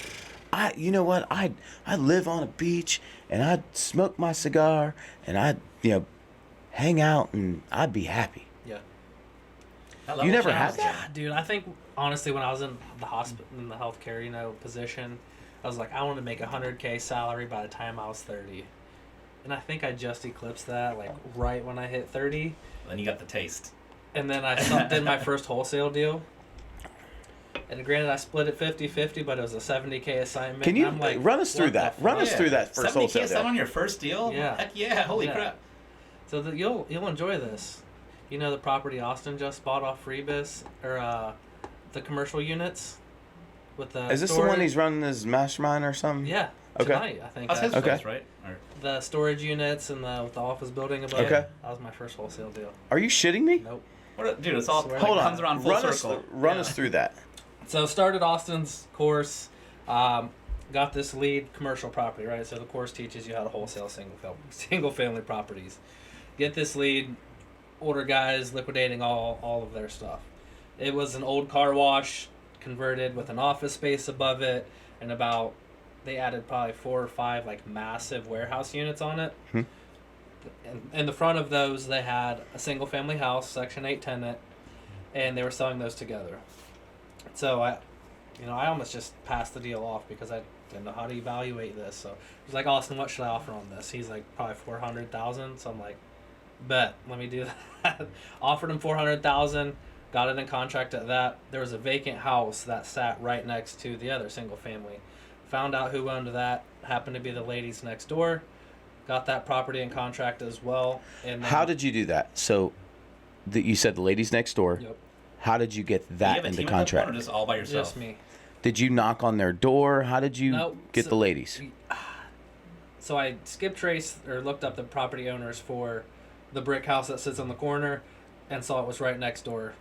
You know what? I'd live on a beach, and I'd smoke my cigar, and I'd, hang out, and I'd be happy. Yeah. You never had that? Yeah, dude. I think honestly, when I was in the hospital, in the healthcare, position, I was like, I want to make $100K salary by the time I was 30, and I think I just eclipsed that, like right when I hit 30. Then you got the taste. And then I did my first wholesale deal. And granted, I split it 50-50, but it was a $70K assignment. Can you and I'm like, run us through what the that? Run us fuck? through that first 70K wholesale selling deal. on your first deal? Yeah. Heck yeah! Holy Yeah. crap! So you'll enjoy this. The property Austin just bought off Freebus, or the commercial units with the Is this the storage. one he's running his mastermind or something? Yeah, Okay. tonight I think. That's his Okay. place, right? Or, The storage units and with the office building above. Okay. That was my first wholesale deal. Are you shitting me? Nope. dude, it's all Swear. like, Hold on. comes around full Run circle. us Yeah. through that. So started Austin's course, got this lead commercial property, right? So the course teaches you how to wholesale single family properties. Get this lead, older guys liquidating all of their stuff. It was an old car wash converted with an office space above it, and they added probably 4 or 5 like massive warehouse units on it. And in the front of those, they had a single family house, Section 8 tenant, and they were selling those together. So I almost just passed the deal off because I didn't know how to evaluate this. So I was like, Austin, what should I offer on this? He's like, probably 400,000. So I'm like, bet, let me do that. Offered him 400,000, got it in contract at that. There was a vacant house that sat right next to the other single family. Found out who owned that. Happened to be the ladies next door. Got that property in contract as well. And then, How did you do that? So, you said the ladies next door. Yep. How did you get Do you that have a into team at that contract? point or just all by yourself? Just me. Did you knock on their door? How did you No, get so- the ladies? So I skip traced or looked up the property owners for the brick house that sits on the corner, and saw it was right next door.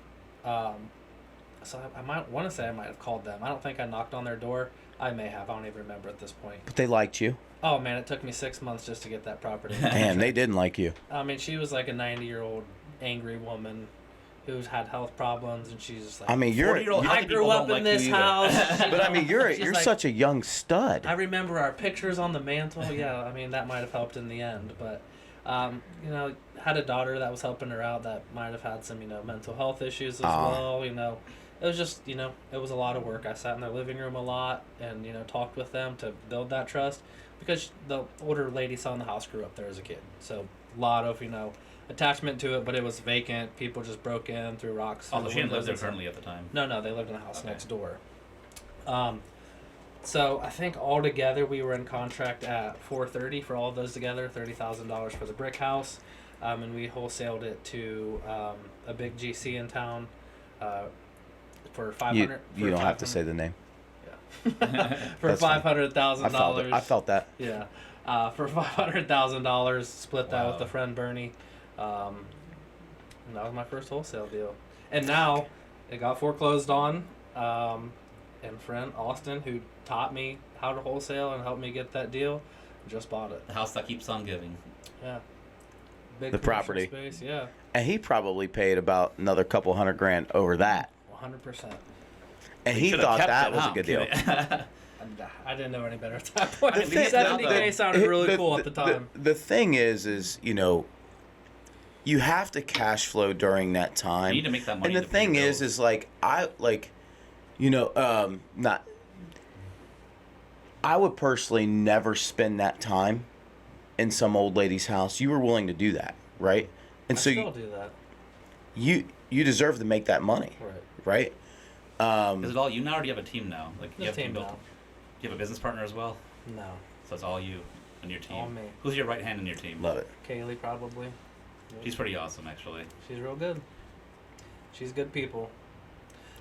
So I might want to say I might have called them. I don't think I knocked on their door. I may have. I don't even remember at this point. But they liked you. Oh man, it took me 6 months just to get that property. Damn, they didn't like you. I mean, she was like a 90-year-old angry woman who's had health problems, and she's just like, I mean, you're. 40-year-old I people grew don't up in like this you either. house. But I mean, you're She's you're like, such a young stud. I remember our pictures on the mantle. Yeah, I mean, that might have helped in the end. But, had a daughter that was helping her out that might have had some, mental health issues as well. It was just, it was a lot of work. I sat in their living room a lot and, talked with them to build that trust because the older lady selling the house grew up there as a kid. So, a lot of, attachment to it, but it was vacant. People just broke in, threw rocks. Oh, through the she didn't live windows there and stuff. currently at the time. No, they lived in the house Okay. next door. So I think altogether we were in contract at $430 for all of those together, $30,000 for the brick house, and we wholesaled it to a big GC in town for $500. You don't have to say the name. For That's fine. $500,000. I felt that. Yeah, for $500,000, split that Wow. with a friend Bernie. And that was my first wholesale deal. And now it got foreclosed on. And friend Austin, who taught me how to wholesale and helped me get that deal, just bought it. The house that keeps on giving. Yeah. Big The commercial property. Space, yeah. And he probably paid about another couple $100,000 over that. 100%. And he Should've thought kept that it, was huh? a good deal. I didn't know any better at that point. The thing- 70K sounded really cool at the time. The thing is you have to cash flow during that time. You need to make that money. And the to pay your thing bills. is not. I would personally never spend that time in some old lady's house. You were willing to do that, right? And I so still do that. you deserve to make that money, Right. right? Is it all you now, or do you have a team now? Like you The have a team built. now. Do you have a business partner as well? No. So it's all you and your team. All me. Who's your right hand in your team? Love it. Kaylee probably. Yep. She's pretty awesome, actually. She's real good. She's good people.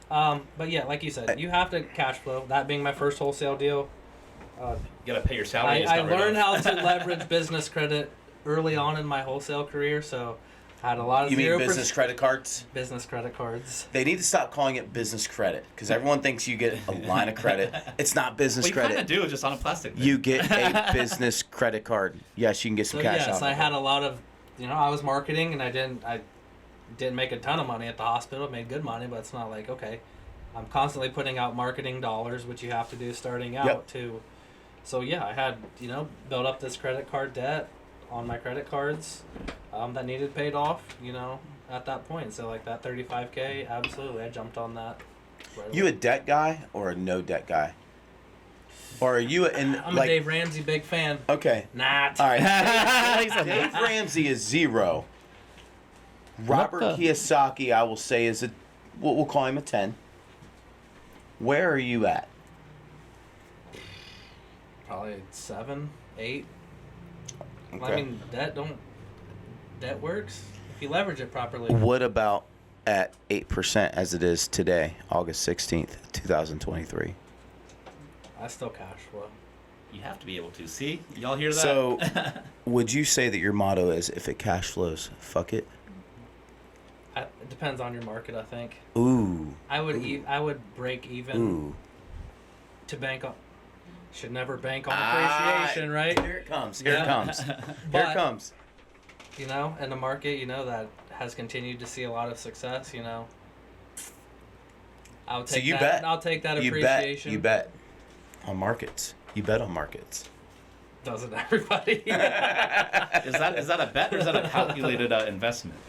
But yeah, like you said, you have to cash flow. That being my first wholesale deal, You gotta pay your salary. I learned how to leverage business credit early on in my wholesale career. So I had a lot of You mean 0% business credit cards? business credit cards. They need to stop calling it business credit because everyone thinks you get a line of credit. It's not business Well, you kind credit. of do, just on a plastic thing. You get a business credit card. Yes, you can get some So cash yes, off I of had it. a lot of, I was marketing and I didn't make a ton of money at the hospital. I made good money, but it's not like, okay, I'm constantly putting out marketing dollars, which you have to do starting out Yep. too. So yeah, I had, built up this credit card debt on my credit cards that needed paid off, at that point. So like that $35K, absolutely, I jumped on that. Right You away. a debt guy or a no debt guy? Or are you I'm a Dave Ramsey big fan. Okay. Not. All right. Dave Ramsey is 0. Robert Kiyosaki, I will say, is we'll call him a 10. Where are you at? Probably 7, 8. Okay. I mean, debt works if you leverage it properly. What about at 8% as it is today, August 16th, 2023? I still cash flow. You have to be able to. See? Y'all hear that? So, would you say that your motto is if it cash flows, fuck it? It depends on your market, I think. Ooh. I would break even Ooh. to bank on. Should never bank on appreciation, right? Here it comes. Here Yeah. it comes. Here But- it comes. In the market, that has continued to see a lot of success, you know, I'll So take you that. bet. I'll take that You appreciation. bet on markets. You bet on markets. Doesn't everybody? Is that a bet or is that a calculated investment?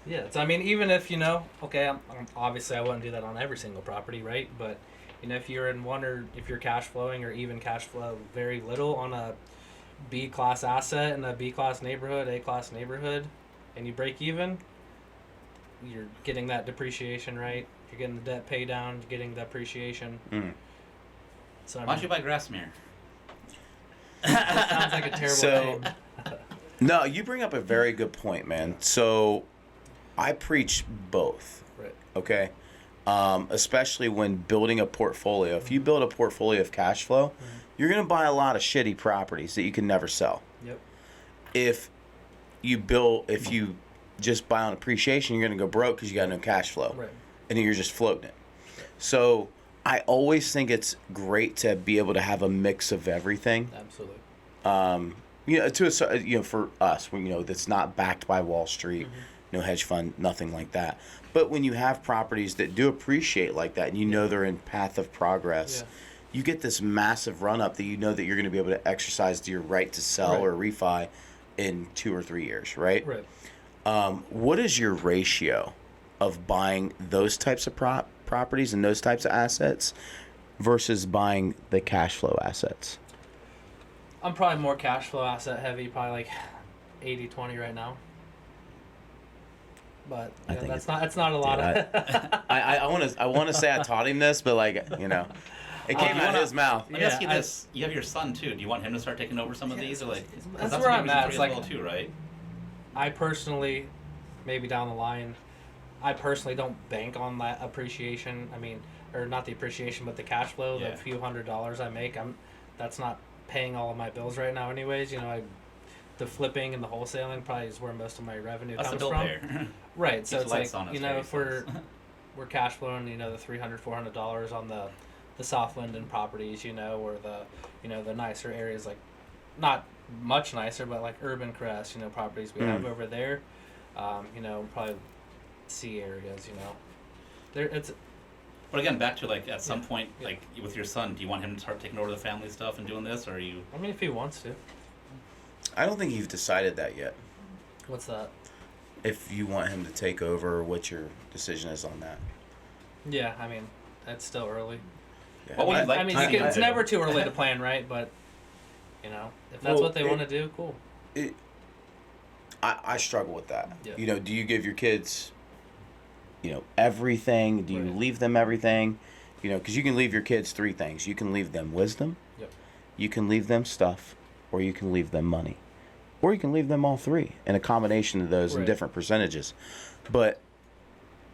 Yeah, so I mean, even if, you know, okay, obviously I wouldn't do that on every single property, right? But, you know, if you're in one, or if you're cash flowing or even cash flow very little on a B class asset in a B class neighborhood, A class neighborhood, and you break even, you're getting that depreciation, right? You're getting the debt pay down, you're getting the appreciation. Mm. So I Why don't mean, you buy Grassmere? that sounds like a terrible name. No, you bring up a very good point, man. So I preach both. Right. Okay. Especially when building a portfolio. If you build a portfolio of cash flow, you're going to buy a lot of shitty properties that you can never sell. Yep. If you just buy on appreciation, you're going to go broke because you got no cash flow. Right. And then you're just floating it. So I always think it's great to be able to have a mix of everything. Absolutely. You know, for us, you know, that's not backed by Wall Street, no hedge fund, nothing like that. But when you have properties that do appreciate like that, and you know they're in path of progress, you get this massive run up that you know that you're going to be able to exercise your right to sell or refi in 2 or 3 years, right? Right. What is your ratio of buying those types of properties and those types of assets versus buying the cash flow assets? I'm probably more cash flow asset heavy, probably like 80-20 right now. But you know, that's not a lot. I want to say I taught him this, but like, you know, it came out of his mouth. Let me ask you this: you have your son too. Do you want him to start taking over some of these, or like? That's where I'm at. It's like, well too, right? I personally, maybe down the line, I personally don't bank on that appreciation. I mean, or not the appreciation, but the cash flow. The few $100s I make, that's not paying all of my bills right now. Anyways, you know, the flipping and the wholesaling probably is where most of my revenue That's comes the bill from. payer. Right. So it's like, you know, if face. we're cash flowing, you know, the $300-$400 on the South Linden properties, you know, or the nicer areas, like not much nicer, but like Urban Crest, you know, properties we have over there, you know, probably C areas, you know, it's. But again, back to like at some point, like with your son, do you want him to start taking over the family stuff and doing this, or are you? I mean, if he wants to. I don't think you've decided that yet. What's that? If you want him to take over, or what your decision is on that. Yeah, I mean, it's still early. Yeah. What would you like I mean, to see it's him do? never too early to plan, right? But you know, if that's what they want to do, cool. I struggle with that. Yeah. You know, do you give your kids, you know, everything? Do you leave them everything? You know, because you can leave your kids 3 things. You can leave them wisdom. Yep. You can leave them stuff, or you can leave them money, or you can leave them all 3 in a combination of those in different percentages. But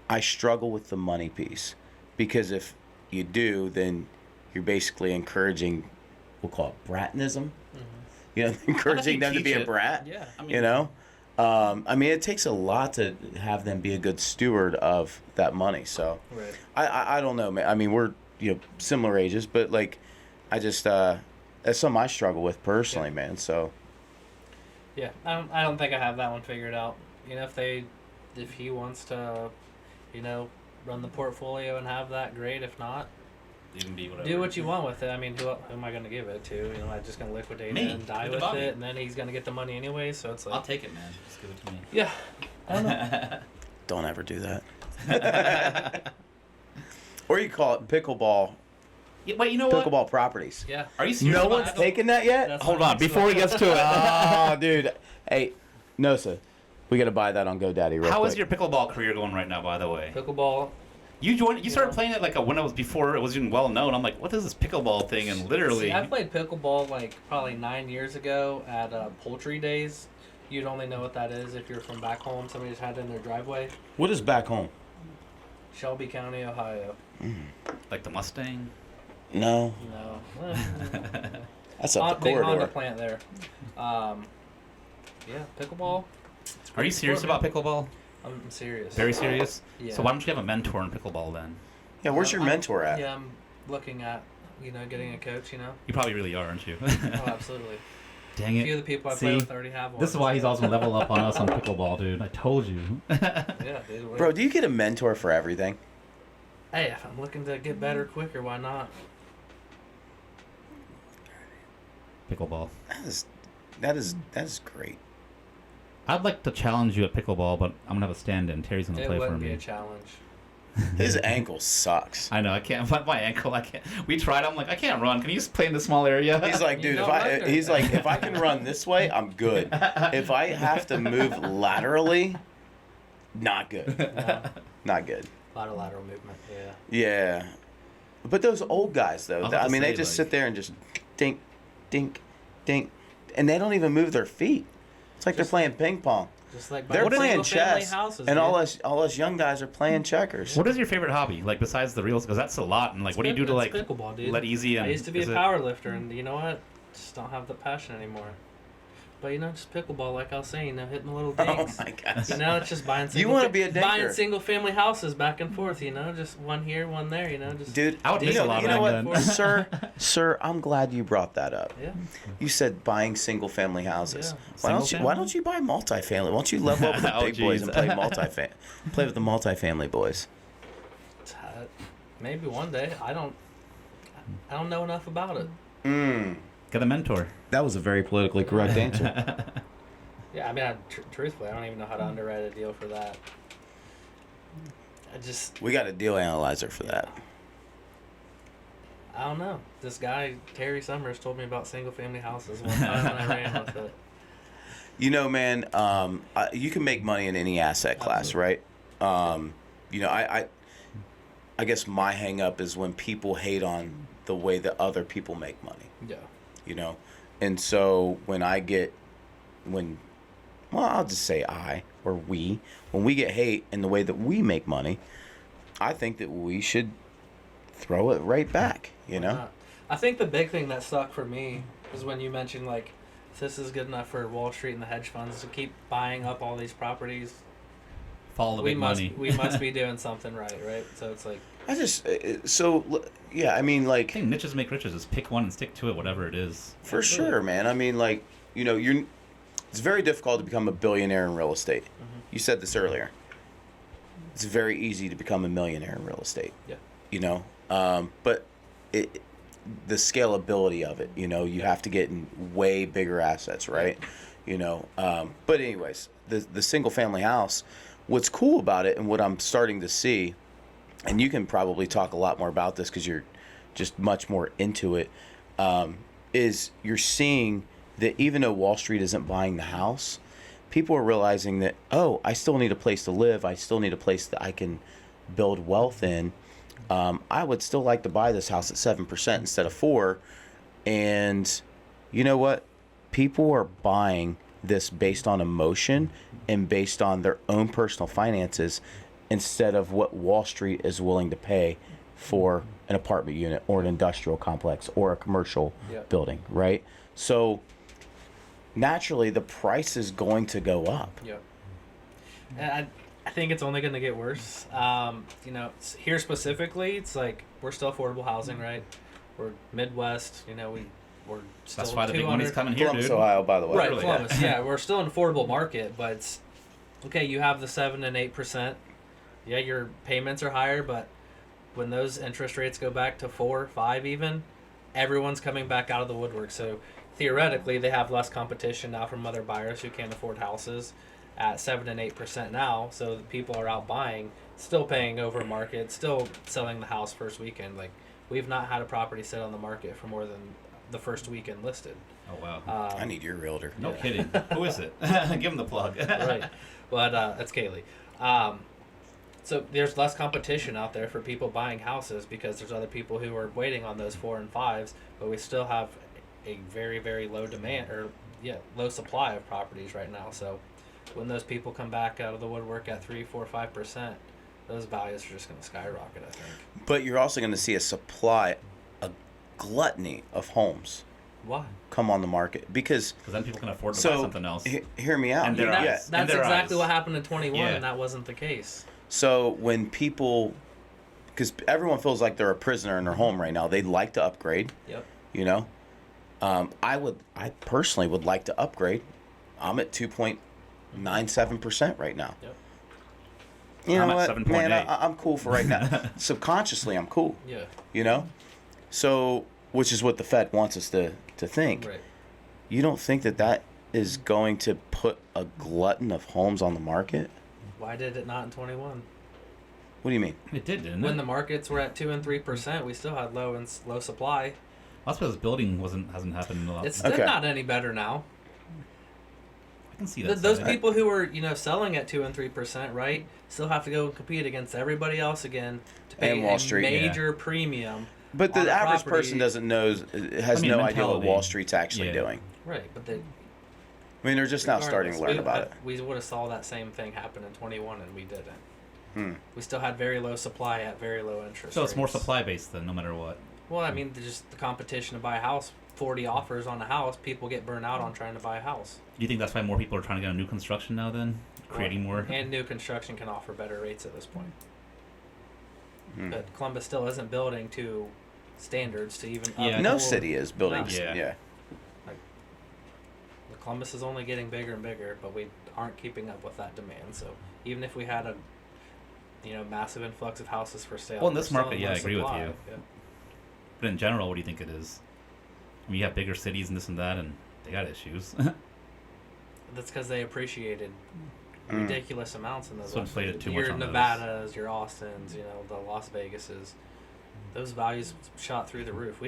I struggle with the money piece, because if you do, then you're basically encouraging, we'll call it bratnism. You know, encouraging them to be a brat. Yeah. I mean, You know, I mean, it takes a lot to have them be a good steward of that money. So Right. I don't know, man. I mean, we're, you know, similar ages, but like, I just that's something I struggle with personally, man. So Yeah, I don't think I have that one figured out. You know, if he wants to, you know, run the portfolio and have that, great. If not, you can be whatever. do what you want with it. I mean, who am I going to give it to? You know, I'm just going to liquidate Me, it and die with the with Bobby. it, and then he's going to get the money anyway. So it's like, I'll take it, man. Just give it to me. yeah, I don't know. don't ever do that. Or you call it pickleball. Yeah, wait, you know what? Pickleball properties. Yeah. Are you serious? No about one's that? taken that yet. That's Hold my on, next before one. he gets to it. Oh, dude. Hey, Nosa, we got to buy that on GoDaddy real How quick. is your pickleball career going right now, by the way? Pickleball. You started playing it like when it was before it was even well known. I'm like, what is this pickleball thing? And literally, See, I played pickleball like probably 9 years ago at Poultry Days. You'd only know what that is if you're from back home. Somebody just had it in their driveway. What is back home? Shelby County, Ohio. like the Mustang. No, No. that's up the Big Honda corridor. plant there. Yeah, pickleball. Are you serious about pickleball? I'm serious. Very serious. Yeah. So why don't you have a mentor in pickleball then? Yeah, where's your mentor at? Yeah, I'm looking at, getting a coach, You probably really are, aren't you? Oh, absolutely. Dang A it. few of the people I See? play with already have one. This is why he's always going to level up on us on pickleball, dude. I told you. Yeah, dude. Bro, do you get a mentor for everything? Hey, if I'm looking to get better quicker, why not? Pickleball. That is great. I'd like to challenge you at pickleball, but I'm going to have a stand-in. Terry's going to It play for wouldn't be me. a challenge. His ankle sucks. I know, I can't. My ankle, I can't. We tried. I'm like, I can't run. Can you just play in this small area? He's like, dude, if I can run this way, I'm good. If I have to move laterally, not good. No, Not good. a lot of lateral movement. Yeah. Yeah. But those old guys, though, I was about I to mean, say, they just like- sit there and just dink, dink, dink, and they don't even move their feet. It's like they're Just- playing ping pong. Just like They're buying playing single-family chess, houses, and dude. all us young guys are playing checkers. What is your favorite hobby? Like, besides the reels? Because that's a lot. And, like, what do you do to, like, It's pickleball, dude. let easy and... I used to be a is it- power lifter, and you know what? Just don't have the passion anymore. But you know, just pickleball, like I was saying, you know, hitting the little Oh dinks. my gosh. You know, it's just buying. You wanna be a buying dinker. single family houses back and forth. You know, just one here, one there. You know, just Dude, I would you miss know, a lot you of know that what, then. sir, I'm glad you brought that up. yeah. You said buying single family houses. Yeah. Why Single don't you buy multifamily? Why don't you level up with the Oh, big boys geez. and play with the multifamily boys? Maybe one day. I don't know enough about it. Get a mentor. That was a very politically correct answer. Yeah, I mean, truthfully, I don't even know how to underwrite a deal for that. We got a deal analyzer for that. I don't know. This guy, Terry Summers, told me about single family houses one time and I ran with it. You know, man, you can make money in any asset class, Absolutely. right? You know, I guess my hang up is when people hate on the way that other people make money, Yeah. you know? And so when I'll just say when we get hate in the way that we make money, I think that we should throw it right back, you know? I think the big thing that stuck for me was when you mentioned, like, if this is good enough for Wall Street and the hedge funds to keep buying up all these properties. Follow the big money. We must be doing something right? So it's like, I mean, like, I think niches make riches. Just pick one and stick to it, whatever it is. for Absolutely. sure, man. I mean, like, you know, it's very difficult to become a billionaire in real estate. You said this earlier. It's very easy to become a millionaire in real estate. Yeah. You know, but the scalability of it, you know, you have to get in way bigger assets, right? You know, but anyways, the single family house, what's cool about it and what I'm starting to see, and you can probably talk a lot more about this because you're just much more into it, is you're seeing that even though Wall Street isn't buying the house, people are realizing that, oh, I still need a place to live. I still need a place that I can build wealth in. I would still like to buy this house at 7% instead of 4%. And you know what? People are buying this based on emotion and based on their own personal finances instead of what Wall Street is willing to pay for an apartment unit or an industrial complex or a commercial Yep. building, right? So naturally the price is going to go up. yep. And I think it's only going to get worse. You know, here specifically, it's like we're still affordable housing, right? We're Midwest. You know, we're still. That's why the big money's coming here, Columbus, dude. Ohio, by the way. Right, Really, Columbus. Yeah, we're still an affordable market, but it's okay. You have the 7 and 8%. Yeah, your payments are higher, but when those interest rates go back to 4, 5, even, everyone's coming back out of the woodwork. So theoretically, they have less competition now from other buyers who can't afford houses at 7 and 8% now. So people are out buying, still paying over market, still selling the house first weekend. Like, we've not had a property sit on the market for more than the first weekend listed. Oh, wow. I need your realtor. No yeah. kidding. Who is it? Give him the plug. Right. But that's Kaylee. So there's less competition out there for people buying houses because there's other people who are waiting on those 4 and 5s, but we still have a very, very low demand low supply of properties right now. So when those people come back out of the woodwork at 3, 4, 5%, those values are just going to skyrocket, I think. But you're also going to see a gluttony of homes Why? come on the market because Because then people can afford to buy something else. Hear me out. And their Yeah. eyes. That's their exactly eyes. what happened in 21, Yeah. and that wasn't the case. So when people, because everyone feels like they're a prisoner in their home right now, they'd like to upgrade, Yep. you know, I personally would like to upgrade. I'm at 2.97% right now. Yep. You I'm know at what, 7.8. man? I'm cool for right now. Subconsciously, I'm cool. Yeah. You know, so which is what the Fed wants us to think. Right. You don't think that is going to put a glutton of homes on the market? Why did it not in 21? What do you mean? It did, didn't When it? the markets were at 2 and 3%, we still had low supply. That's because building hasn't happened in a lot. It's still Okay. not any better now. I can see that. Those side. people who were selling at 2 and 3%, right, still have to go compete against everybody else again to pay And Wall a Street, major premium. But on the a average property. person doesn't know, has no idea what mentality. Wall Street's actually Yeah. doing. Right, but they I mean, they're just now starting to learn about it. We would have saw that same thing happen in 21, and we didn't. Hmm. We still had very low supply at very low interest So it's more rates. supply based then, no matter what. Well, I mean, just the competition to buy a house. 40 offers on a house, people get burnt out on trying to buy a house. Do you think that's why more people are trying to get a new construction now then? Creating more? And new construction can offer better rates at this point. Hmm. But Columbus still isn't building to standards to even Yeah. No uphold- city is building. No. Yeah. Columbus is only getting bigger and bigger, but we aren't keeping up with that demand. So even if we had a massive influx of houses for sale, Well, in this we're still market, in yeah, low I agree with supply. you. Yeah. But in general, what do you think it is? I mean, you have bigger cities and this and that, and they got issues. That's because they appreciated Mm. ridiculous amounts in those. So inflated too much Your on those. Nevadas, your Austins, the Las Vegases, those values shot through the roof.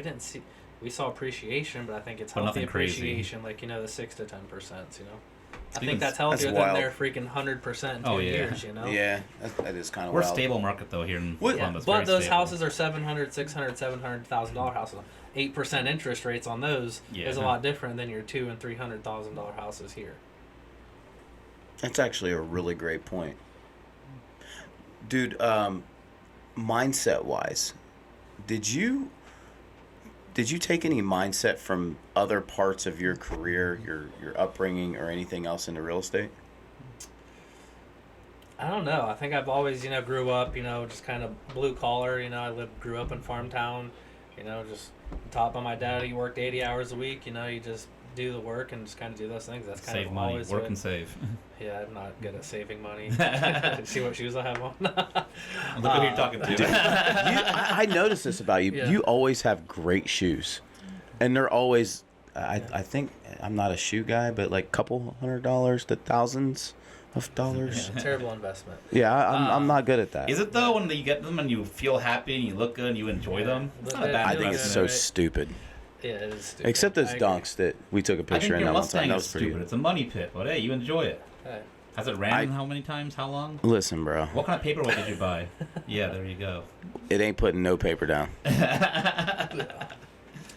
We saw appreciation, but I think it's But healthy nothing crazy. appreciation, like the 6 to 10%. I Even think that's s- healthier That's than wild. their freaking 100% in 2 Oh, yeah. years. Yeah, that is kind of We're a wild. stable market, though, here in What- Yeah, Columbus. but very those stable. houses are $700,000, $600,000, $700,000 houses. 8% interest rates on those Yeah. is a lot different than your $200,000 and $300,000 houses here. That's actually a really great point. Dude, mindset wise, did you take any mindset from other parts of your career, your upbringing, or anything else into real estate? I don't know. I think I've always, grew up, just kind of blue collar. Grew up in farm town, just top of my dad. He worked 80 hours a week. You just do the work and just kind of do those things. That's kind Save of money, always work been- and save. Yeah, I'm not good at saving money. See what shoes I have on. Look who you're talking to. I noticed this about you. Yeah. You always have great shoes, and they're always. I think I'm not a shoe guy, but like couple $100 to thousands of dollars. Terrible investment. Yeah, I'm not good at that. Is it though when you get them and you feel happy and you look good and you enjoy them? It's not a bad I think it's investment. so Right. stupid. Yeah, it is stupid. Except those I agree. dunks that we took a I picture think in your that one time. Mustang That is was pretty stupid. good. It's a money pit, but hey, you enjoy it. Hey. Has it ran how many times? How long? Listen, bro, What kind of paperweight did you buy? Yeah, there you go. it ain't putting no paper down.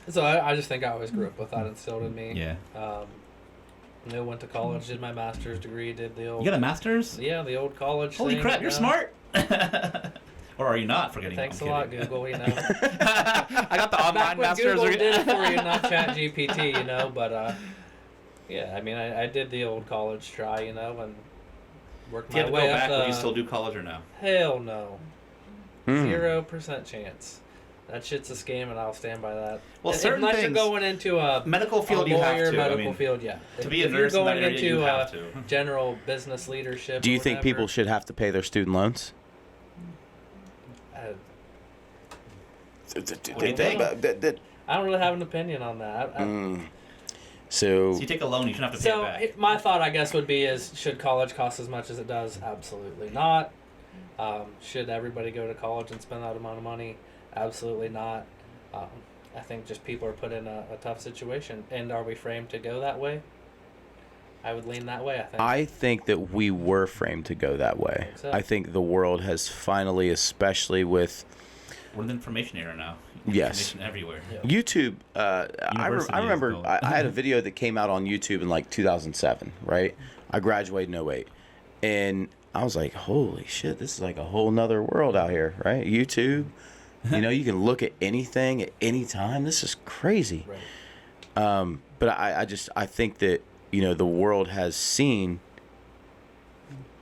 So I just think I always grew up with that instilled in me. Yeah. Went to college, did my master's degree, did the old You got a master's? the old college. Holy thing, crap, you're smart. Or are you not forgetting? Thanks I'm a lot, kidding. Google. I got the Back online when master's. Google did it for you, not ChatGPT, But yeah, I mean, I did the old college try, and worked If you my had to way go up back, the. would you still do college or no? Hell no, Hmm. 0% chance. That shit's a scam, and I'll stand by that. Well, certain Unless things- you're going into a Medical field, a you have lawyer, to. medical I mean, field, yeah. to If- be a if you're nurse in that going area, you into have to. general business leadership. Do you or think people whatever, should have to pay their student loans? uh, Do do you think? I don't really have an opinion on that. So So you take a loan, you shouldn't have to pay So it back. my thought, I guess, would be: is should college cost as much as it does? Absolutely not. Should everybody go to college and spend that amount of money? Absolutely not. I think just people are put in a tough situation, and are we framed to go that way? I would lean that way. I think. I think that we were framed to go that way. Think so? I think the world has finally, especially with We're in the information era now. Yes. Information everywhere. Yeah. YouTube, University I is remember called. I had a video that came out on YouTube in like 2007, right? I graduated in 08. And I was like, holy shit, this is like a whole nother world out here, right? YouTube, you can look at anything at any time. This is crazy. Right. But I think that, the world has seen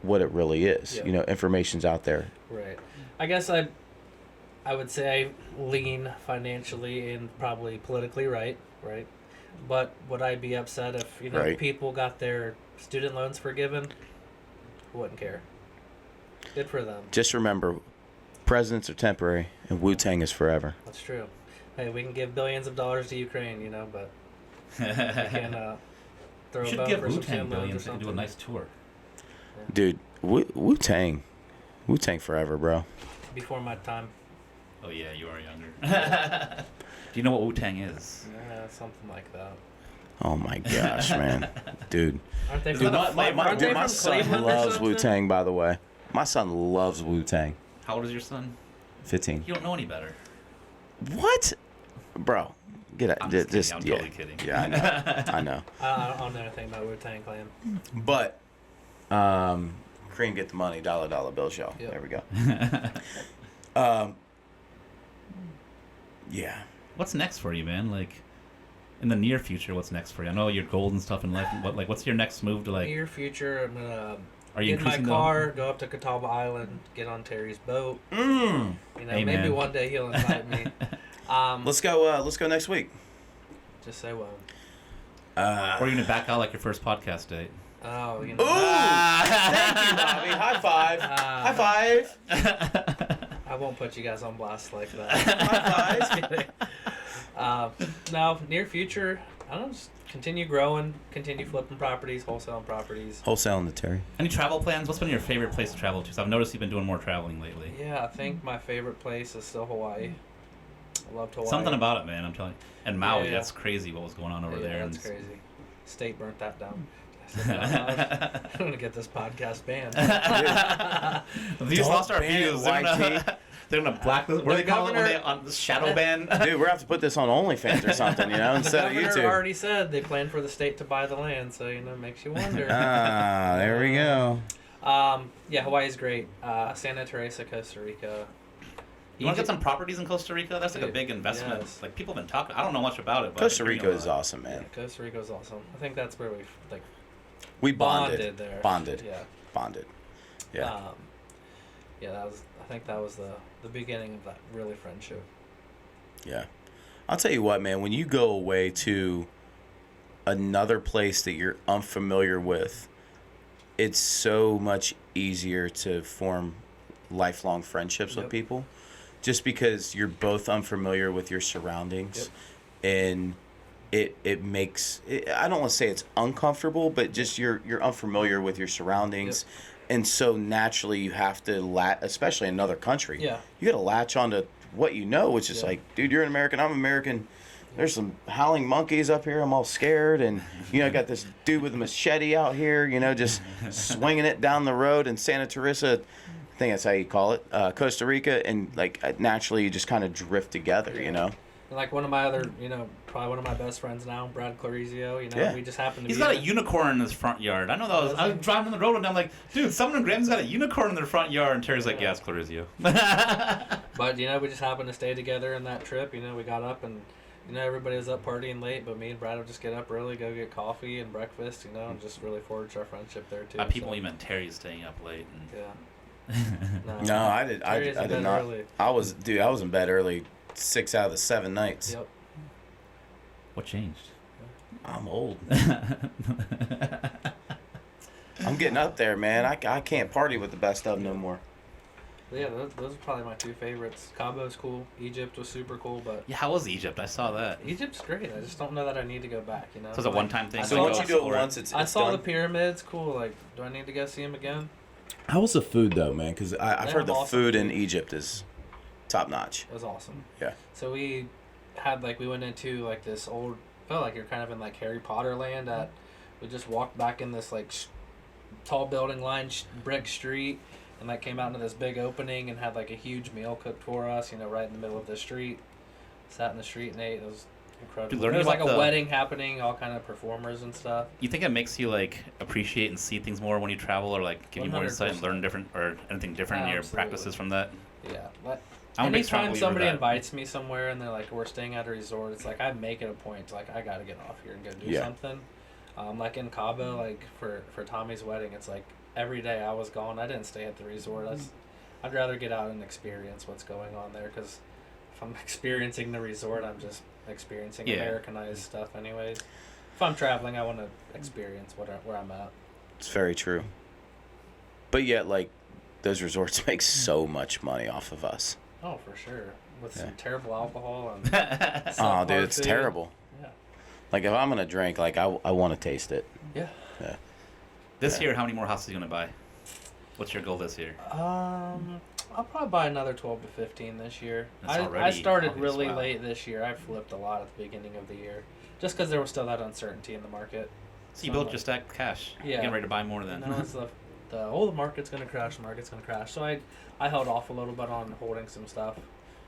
what it really is. Yeah. Information's out there. Right. I guess I would say I lean financially and probably politically right. But would I be upset if Right. people got their student loans forgiven? Wouldn't care. Good for them. Just remember, presidents are temporary and Wu-Tang is forever. That's true. Hey, we can give billions of dollars to Ukraine, but we can throw You a should bone give for some Wu-Tang student loans or billions and something. do a nice tour. Dude, Wu-Tang forever, bro. Before my time. Oh yeah, you are younger. Do you know what Wu-Tang is? Yeah, something like that. Oh my gosh, man. Dude. Aren't they Is from, that a flavor? aren't they My from son Cleveland or loves something? Wu-Tang, by the way. My son loves Wu-Tang. How old is your son? 15. You don't know any better. What? Bro, get out. I'm just kidding. I'm yeah. totally kidding. Yeah, I know. I don't know anything about Wu-Tang Clan. But, Cream get the money, dollar bill show. Yep. There we go. Yeah. What's next for you, man? Like, in the near future, what's next for you? I know your goals and stuff in life. What's your next move to Near future, I'm gonna Are you get in my increasing the- car, go up to Catawba Island, get on Terry's boat. Mm. Hey, Maybe man. one day he'll invite me. Let's go next week. Just say well. Or are you gonna back out like your first podcast date? Oh, Ooh! Thank you, Bobby. High five. High five. I won't put you guys on blast like that. High Just five. kidding. No, near future, I don't know, just continue growing, continue flipping properties, wholesaling properties. Wholesaling the Terry. Any travel plans? What's been your favorite place to travel to? 'Cause I've noticed you've been doing more traveling lately. Yeah, I think my favorite place is still Hawaii. I loved Hawaii. Something about it, man. I'm telling you. And Maui, Yeah. that's crazy what was going on over Yeah, there. that's And crazy. State burnt that down. I said, no, I'm going to get this podcast banned. These Don't lost our ban it, views. YT. They're gonna black this. What do they call it when governor- they on the shadow ban? Dude, we're going to have to put this on OnlyFans or something, instead of Governor YouTube. already said they plan for the state to buy the land, so makes you wonder. Ah, there we go. Yeah, Hawaii's great. Santa Teresa, Costa Rica. You want to get some properties in Costa Rica? That's like a Dude, big investment. yes. Like people have been talking. I don't know much about it, but Costa I hear Rica a is lot. awesome, man. Yeah, Costa Rica's awesome. I think that's where we We bonded. there. Bonded. Yeah. Bonded. Yeah. Yeah, I think that was the beginning of that really friendship. Yeah. I'll tell you what, man, when you go away to another place that you're unfamiliar with, it's so much easier to form lifelong friendships with Yep. people just because you're both unfamiliar with your surroundings. And it makes I don't want to say it's uncomfortable, but just you're unfamiliar with your surroundings. And so naturally you have to especially in another country. Yeah. You got to latch onto what you know, which is Yeah. like, dude, you're an American, I'm American. There's some howling monkeys up here. I'm all scared. And, I got this dude with a machete out here, just swinging it down the road in Santa Teresa. I think that's how you call it, Costa Rica. And, naturally you just kind of drift together, And like one of my other, probably one of my best friends now, Brad Clarizio, Yeah. we just happened to He's be got a in- unicorn in his front yard. I know that was. I was driving on the road and I'm like, dude, someone in Graham's got a unicorn in their front yard. And Terry's like, yeah, it's Clarizio. But, we just happened to stay together in that trip. We got up and, everybody was up partying late, but me and Brad would just get up early, go get coffee and breakfast, and just really forged our friendship there, too. By people, so, you meant Terry's staying up late. Yeah. No, I did Terry's in did bed not. early. I was in bed early 6 out of the 7 nights. Yep. What changed? I'm old. I'm getting up there, man. I can't party with the best of them no more. But yeah, those are probably my two favorites. Cabo's cool. Egypt was super cool, but Yeah, how was Egypt? I saw that. Egypt's great. I just don't know that I need to go back, So it's a one-time thing. I So saw- once you do it Or- once, it's I saw done. the pyramids. Cool. Like, do I need to go see them again? How was the food though, man? Because I've They heard have the awesome food in food. Egypt is top notch. It was awesome. Yeah. So we had we went into this old, felt like you're kind of in Harry Potter land. We just walked back in this tall building lined brick street, and came out into this big opening and had a huge meal cooked for us. Right in the middle of the street. Sat in the street and ate. It was incredible. Dude, learning There was about a the- wedding happening, all kind of performers and stuff. You think it makes you appreciate and see things more when you travel, or give you more insight and 100%. learn different or anything different in your Absolutely. practices from that? Yeah, but I'm a big strong anytime believer somebody that. invites me somewhere and they're we're staying at a resort, it's I make it a point to I gotta get off here and go do Yeah. something. In Cabo, for Tommy's wedding, it's every day I was gone. I didn't stay at the resort. I'd rather get out and experience what's going on there because if I'm experiencing the resort, I'm just experiencing Yeah. Americanized stuff anyways. If I'm traveling, I want to experience where I'm at. It's very true. But yet, like, those resorts make so much money off of us. Oh, for sure. With Yeah. some terrible alcohol and Oh, subpar dude, it's food. terrible. Yeah. Like, if I'm gonna drink, like, I want to taste it. Yeah. Yeah. This Yeah. year, how many more houses are you gonna buy? What's your goal this year? I'll probably buy another 12 to 15 this year. That's I already started obvious, really wow. late this year. I flipped a lot at the beginning of the year, just because there was still that uncertainty in the market. So you built your stacked cash. Yeah. You're getting ready to buy more then. And then it's the market's gonna crash. The market's gonna crash. So I held off a little bit on holding some stuff.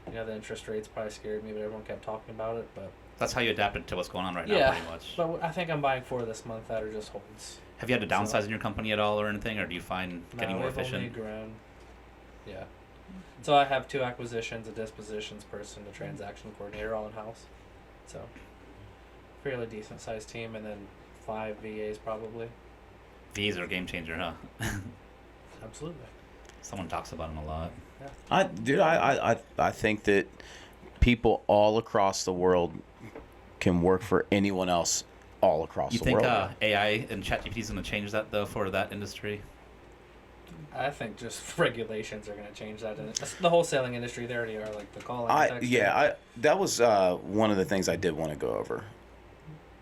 You know, the interest rates probably scared me, but everyone kept talking about it. But That's how you adapted to what's going on right now, yeah, pretty much. but I think I'm buying 4 this month that are just holds. Have you had to downsize in your company at all or anything, or do you find getting more we've only efficient? grown. Yeah. So I have 2 acquisitions, a dispositions person, a transaction coordinator all in house. So fairly decent sized team, and then 5 VAs probably. These are a game changer, huh? Absolutely. Someone talks about them a lot. I think that people all across the world can work for anyone else all across You the think world. AI and ChatGPT is going to change that, though, for that industry? I think just regulations are going to change that. And the wholesaling industry, they already are, like the calling. That was one of the things I did want to go over.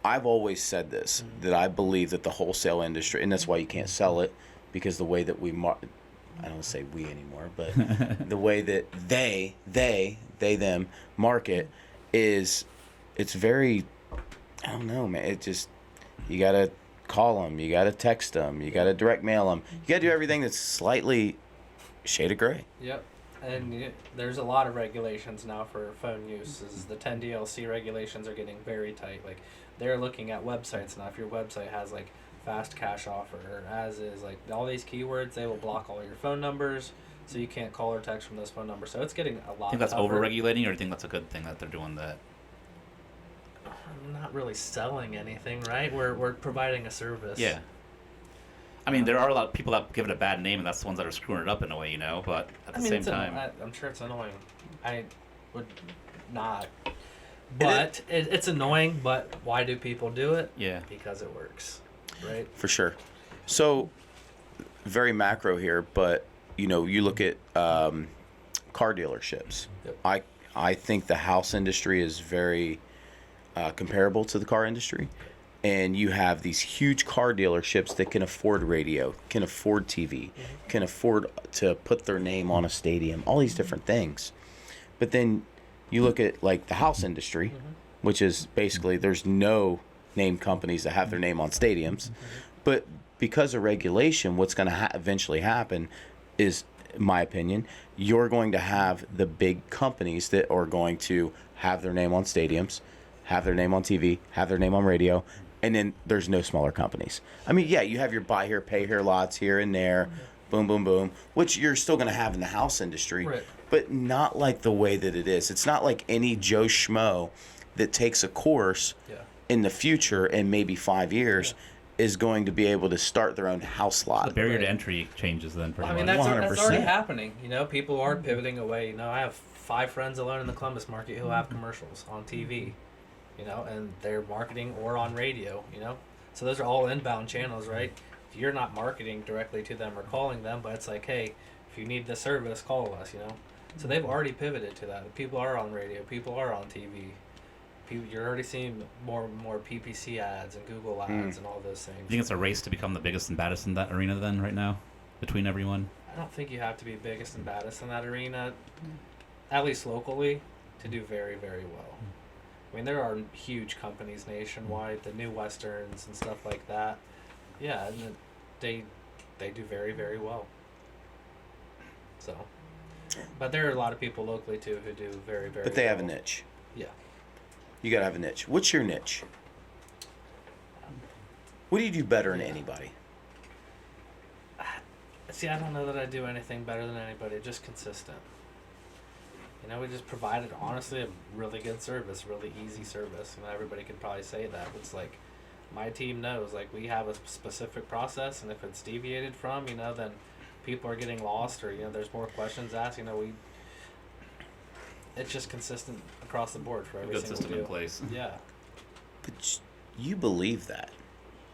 I've always said this, that I believe that the wholesale industry, and that's why you can't sell it, because the way that we I don't say we anymore, but the way that they them market is, it's very, I don't know, man. It just, you gotta call them, you gotta text them, you gotta direct mail them, you gotta do everything that's slightly shade of gray. Yep. And there's a lot of regulations now for phone use. The 10 DLC regulations are getting very tight. Like, they're looking at websites now. If your website has like fast cash offer or as is, like all these keywords, they will block all your phone numbers, so you can't call or text from those phone numbers. So it's getting a lot. I think that's tougher. over-regulating, or do you think that's a good thing that they're doing that? I'm not really selling anything, right? We're providing a service. Yeah. I mean, there are a lot of people that give it a bad name, and that's the ones that are screwing it up in a way, you know. But at the same time, I'm sure it's annoying. I would not. But it's annoying. But why do people do it? yeah. Because it works, right? For sure. So, very macro here, but you know, you look at car dealerships. Yep. I think the house industry is very comparable to the car industry, and you have these huge car dealerships that can afford radio, can afford TV, can afford to put their name on a stadium, all these different things. But then you look at like the house industry, which is basically there's no name companies that have their name on stadiums, but because of regulation, what's going to eventually happen is, in my opinion, you're going to have the big companies that are going to have their name on stadiums, have their name on TV, have their name on radio, and then there's no smaller companies. I mean, yeah, you have your buy here, pay here lots here and there, boom, boom, boom, which you're still going to have in the house industry, Right. but not like the way that it is. It's not like any Joe Schmo that takes a course Yeah. in the future in maybe 5 years is going to be able to start their own house lot. The barrier Right. to entry changes then pretty I mean, much. that's 100%. already happening. You know, people are pivoting away. You know, I have 5 friends alone in the Columbus market who have commercials on TV, you know, and they're marketing or on radio, you know. So those are all inbound channels, right? If you're not marketing directly to them or calling them, but it's like, hey, if you need this service, call us, you know. So they've already pivoted to that. People are on radio. People are on TV. You're already seeing more and more PPC ads and Google ads and all those things. You think it's a race to become the biggest and baddest in that arena then right now, between everyone? I don't think you have to be biggest and baddest in that arena, at least locally, to do very, very well. I mean, there are huge companies nationwide, the New Westerns and stuff like that. Yeah, and they do very, very well. So, but there are a lot of people locally too who do very, very. But they well. have a niche. Yeah. You got to have a niche. What's your niche? What do you do better than anybody? See, I don't know that I do anything better than anybody. Just consistent. You know, we just provided, honestly, a really good service, really easy service. And everybody could probably say that. It's like, my team knows, like, we have a specific process, and if it's deviated from, you know, then people are getting lost, or, you know, there's more questions asked. You know, it's just consistent across the board for every Good single system deal. in place. Yeah. But you believe that.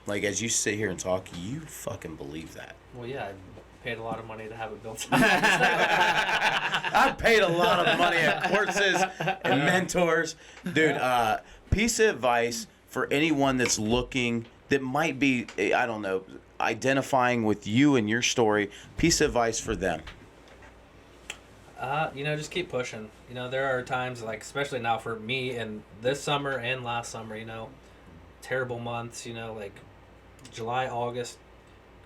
Like, as you sit here and talk, you fucking believe that. Well, yeah, I paid a lot of money to have it built. I paid a lot of money at courses and mentors. Dude, piece of advice for anyone that's looking, that might be, I don't know, identifying with you and your story, piece of advice for them. Just keep pushing. There are times, like, especially now for me and this summer and last summer, terrible months, like July, August,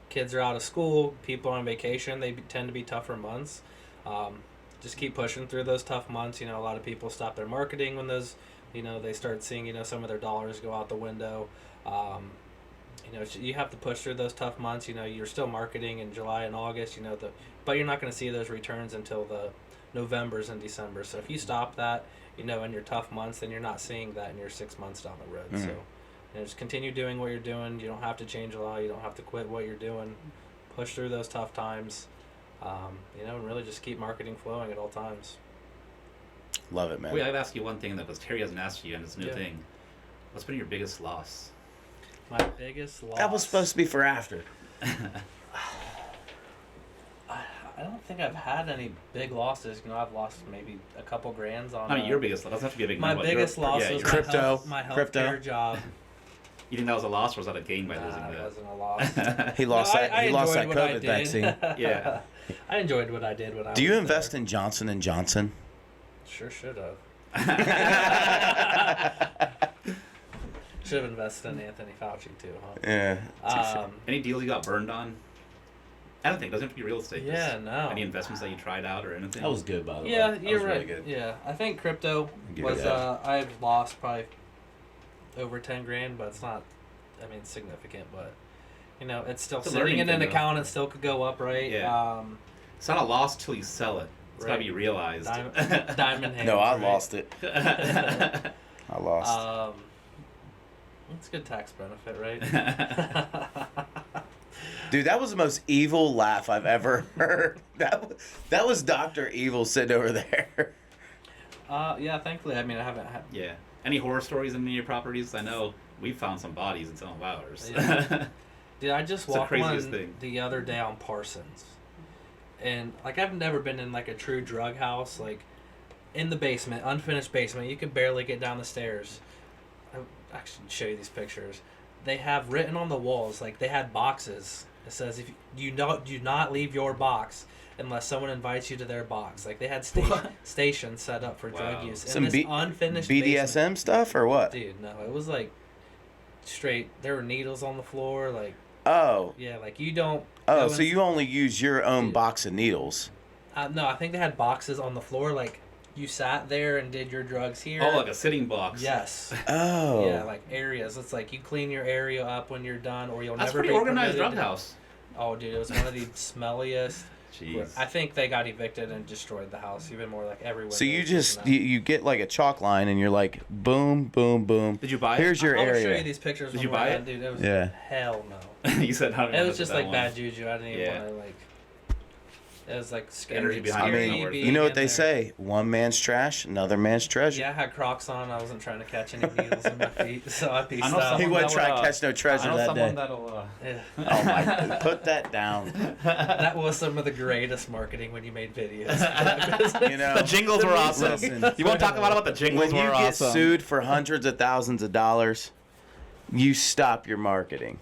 kids are out of school, people on vacation, they tend to be tougher months. Just keep pushing through those tough months. A lot of people stop their marketing when those, they start seeing, some of their dollars go out the window. You have to push through those tough months. You're still marketing in July and August, but you're not going to see those returns until the Novembers and December. So if you stop that, in your tough months, then you're not seeing that in your 6 months down the road. So just continue doing what you're doing. You don't have to change a lot. You don't have to quit what you're doing. Push through those tough times, and really just keep marketing flowing at all times. Love it, man. Wait, I've asked you one thing that was Terry hasn't asked you, and it's a new Yeah. thing. What's been your biggest loss? My biggest loss. That was supposed to be for after. I don't think I've had any big losses. I've lost maybe a couple grands on. I mean, your biggest loss doesn't have to be a big My number. biggest loss was Crypto. my Crypto. healthcare job. You think that was a loss, or was that a gain by losing It that? wasn't a loss. He lost No, that. I He lost that enjoyed what I COVID did. vaccine. Yeah. I enjoyed what I did when I was Do you there. invest in Johnson and Johnson? Sure should have. Should have invested in Anthony Fauci too, huh? Yeah. Any deals you got burned on? I don't think. It doesn't have to be real estate. Yeah, Just no. Any investments that you tried out or anything? That was good, by the way. Yeah, That you're was right. Really good. Yeah, I think crypto Give you was. that. I've lost probably over 10 grand, but it's not. Significant, but it's still It's a sitting learning in an thing, though. account and still could go up, right? Yeah. It's not a loss till you sell it. It's got to Right. be realized. Diamond hands. No, I right? lost it. I lost. It's a good tax benefit, right? Dude, that was the most evil laugh I've ever heard. That was Dr. Evil sitting over there. Yeah, thankfully, I haven't had. Yeah. Any horror stories in any of your properties? I know we found some bodies in some of ours. Yeah. Dude, I just It's the walked craziest one thing. the other day on Parsons. And, I've never been in, a true drug house. In the basement, unfinished basement, you could barely get down the stairs. I should show you these pictures. They have written on the walls, they had boxes. It says, if you do not leave your box unless someone invites you to their box. They had stations set up for drug Wow. use. Some in this unfinished BDSM basement. stuff or what? Dude, no, it was straight. There were needles on the floor. Oh. Yeah, you don't. Oh, go so in- you only use your own Dude. box of needles. No, I think they had boxes on the floor. You sat there and did your drugs here. Oh, like a sitting box. Yes. Oh. Yeah, areas. It's you clean your area up when you're done, or you'll That's never pretty be organized permitted drug house. Oh, dude, it was one of the smelliest. Jeez. I think they got evicted and destroyed the house. Even more everywhere. So you just you get a chalk line and you're boom, boom, boom. Did you buy it? Here's your I'll area. show you these pictures. Did when you we're buy done, it? dude? It was Yeah. hell no. You said how? It was just bad juju. I didn't even Yeah. want to It was scary. Energy behind I it is not mean, worth it. you know what they being say: one man's trash, another man's treasure. Yeah, I had Crocs on. I wasn't trying to catch any needles in my feet, so I pieced I know out. He someone would that try would, to catch no treasure I know that someone day. that'll. Yeah. Oh my! Put that down. That was some of the greatest marketing when you made videos. You know, The jingles were awesome. Listen, You won't talk about the jingles when you were get awesome. sued for hundreds of thousands of dollars, you stop your marketing.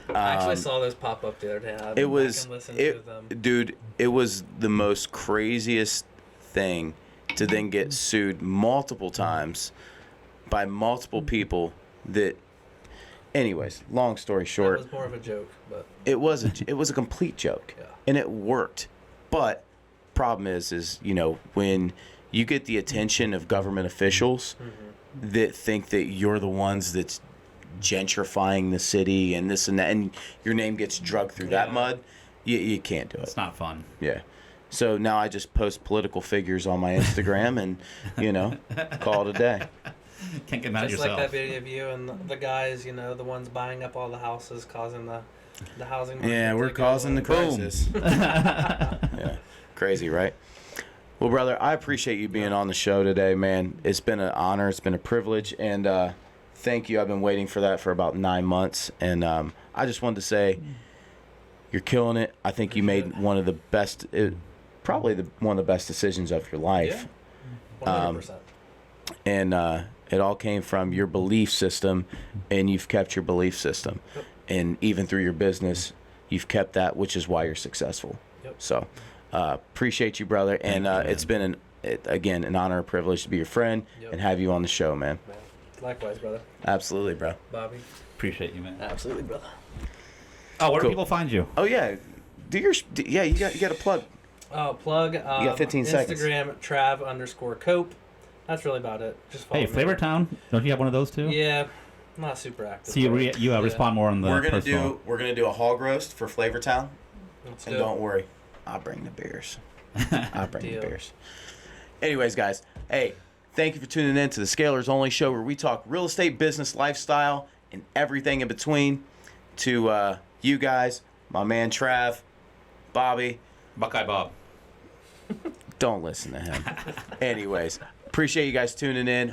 I actually saw those pop up the other day. I It went was back and listened to them. dude. It was the most craziest thing to then get sued multiple times by multiple people. That, anyways, long story That short, was more of a joke, but it was a complete joke, Yeah. and it worked. But problem is when you get the attention of government officials that think that you're the ones that's gentrifying the city and this and that, and your name gets drugged through that Yeah. mud, you can't do it. It's not fun. Yeah. So now I just post political figures on my Instagram and call it a day. Can't get mad at just yourself. like that video of you and the guys, the ones buying up all the houses, causing the housing market. Yeah, we're to go causing the up. crisis. Yeah. Crazy, right? Well, brother, I appreciate you being on the show today, man. It's been an honor. It's been a privilege. And thank you. I've been waiting for that for about 9 months. And I just wanted to say you're killing it. I think you made one of the best, probably one of the best decisions of your life. Yeah. 100%. And it all came from your belief system, and you've kept your belief system. Yep. And even through your business, you've kept that, which is why you're successful. Yep. So appreciate you, brother. And it's been, again, an honor and privilege to be your friend and have you on the show, man. Likewise, brother. Absolutely, bro. Bobby. Appreciate you, man. Absolutely, brother. Oh, where Cool. do people find you? Oh, yeah. You got a plug. Plug. You got 15 seconds. Instagram, Trav_Cope. That's really about it. Just follow Hey, me. Flavortown. Don't you have one of those too? Yeah, not super active. So you but respond more on the We're personal. gonna do a hog roast for Flavortown, Let's and do it. don't worry, I'll bring the beers. I'll bring the Deal. beers. Anyways, guys, hey, thank you for tuning in to the Scalers Only Show, where we talk real estate, business, lifestyle, and everything in between. To you guys, my man Trav, Bobby. Buckeye Bob. Don't listen to him. Anyways, appreciate you guys tuning in.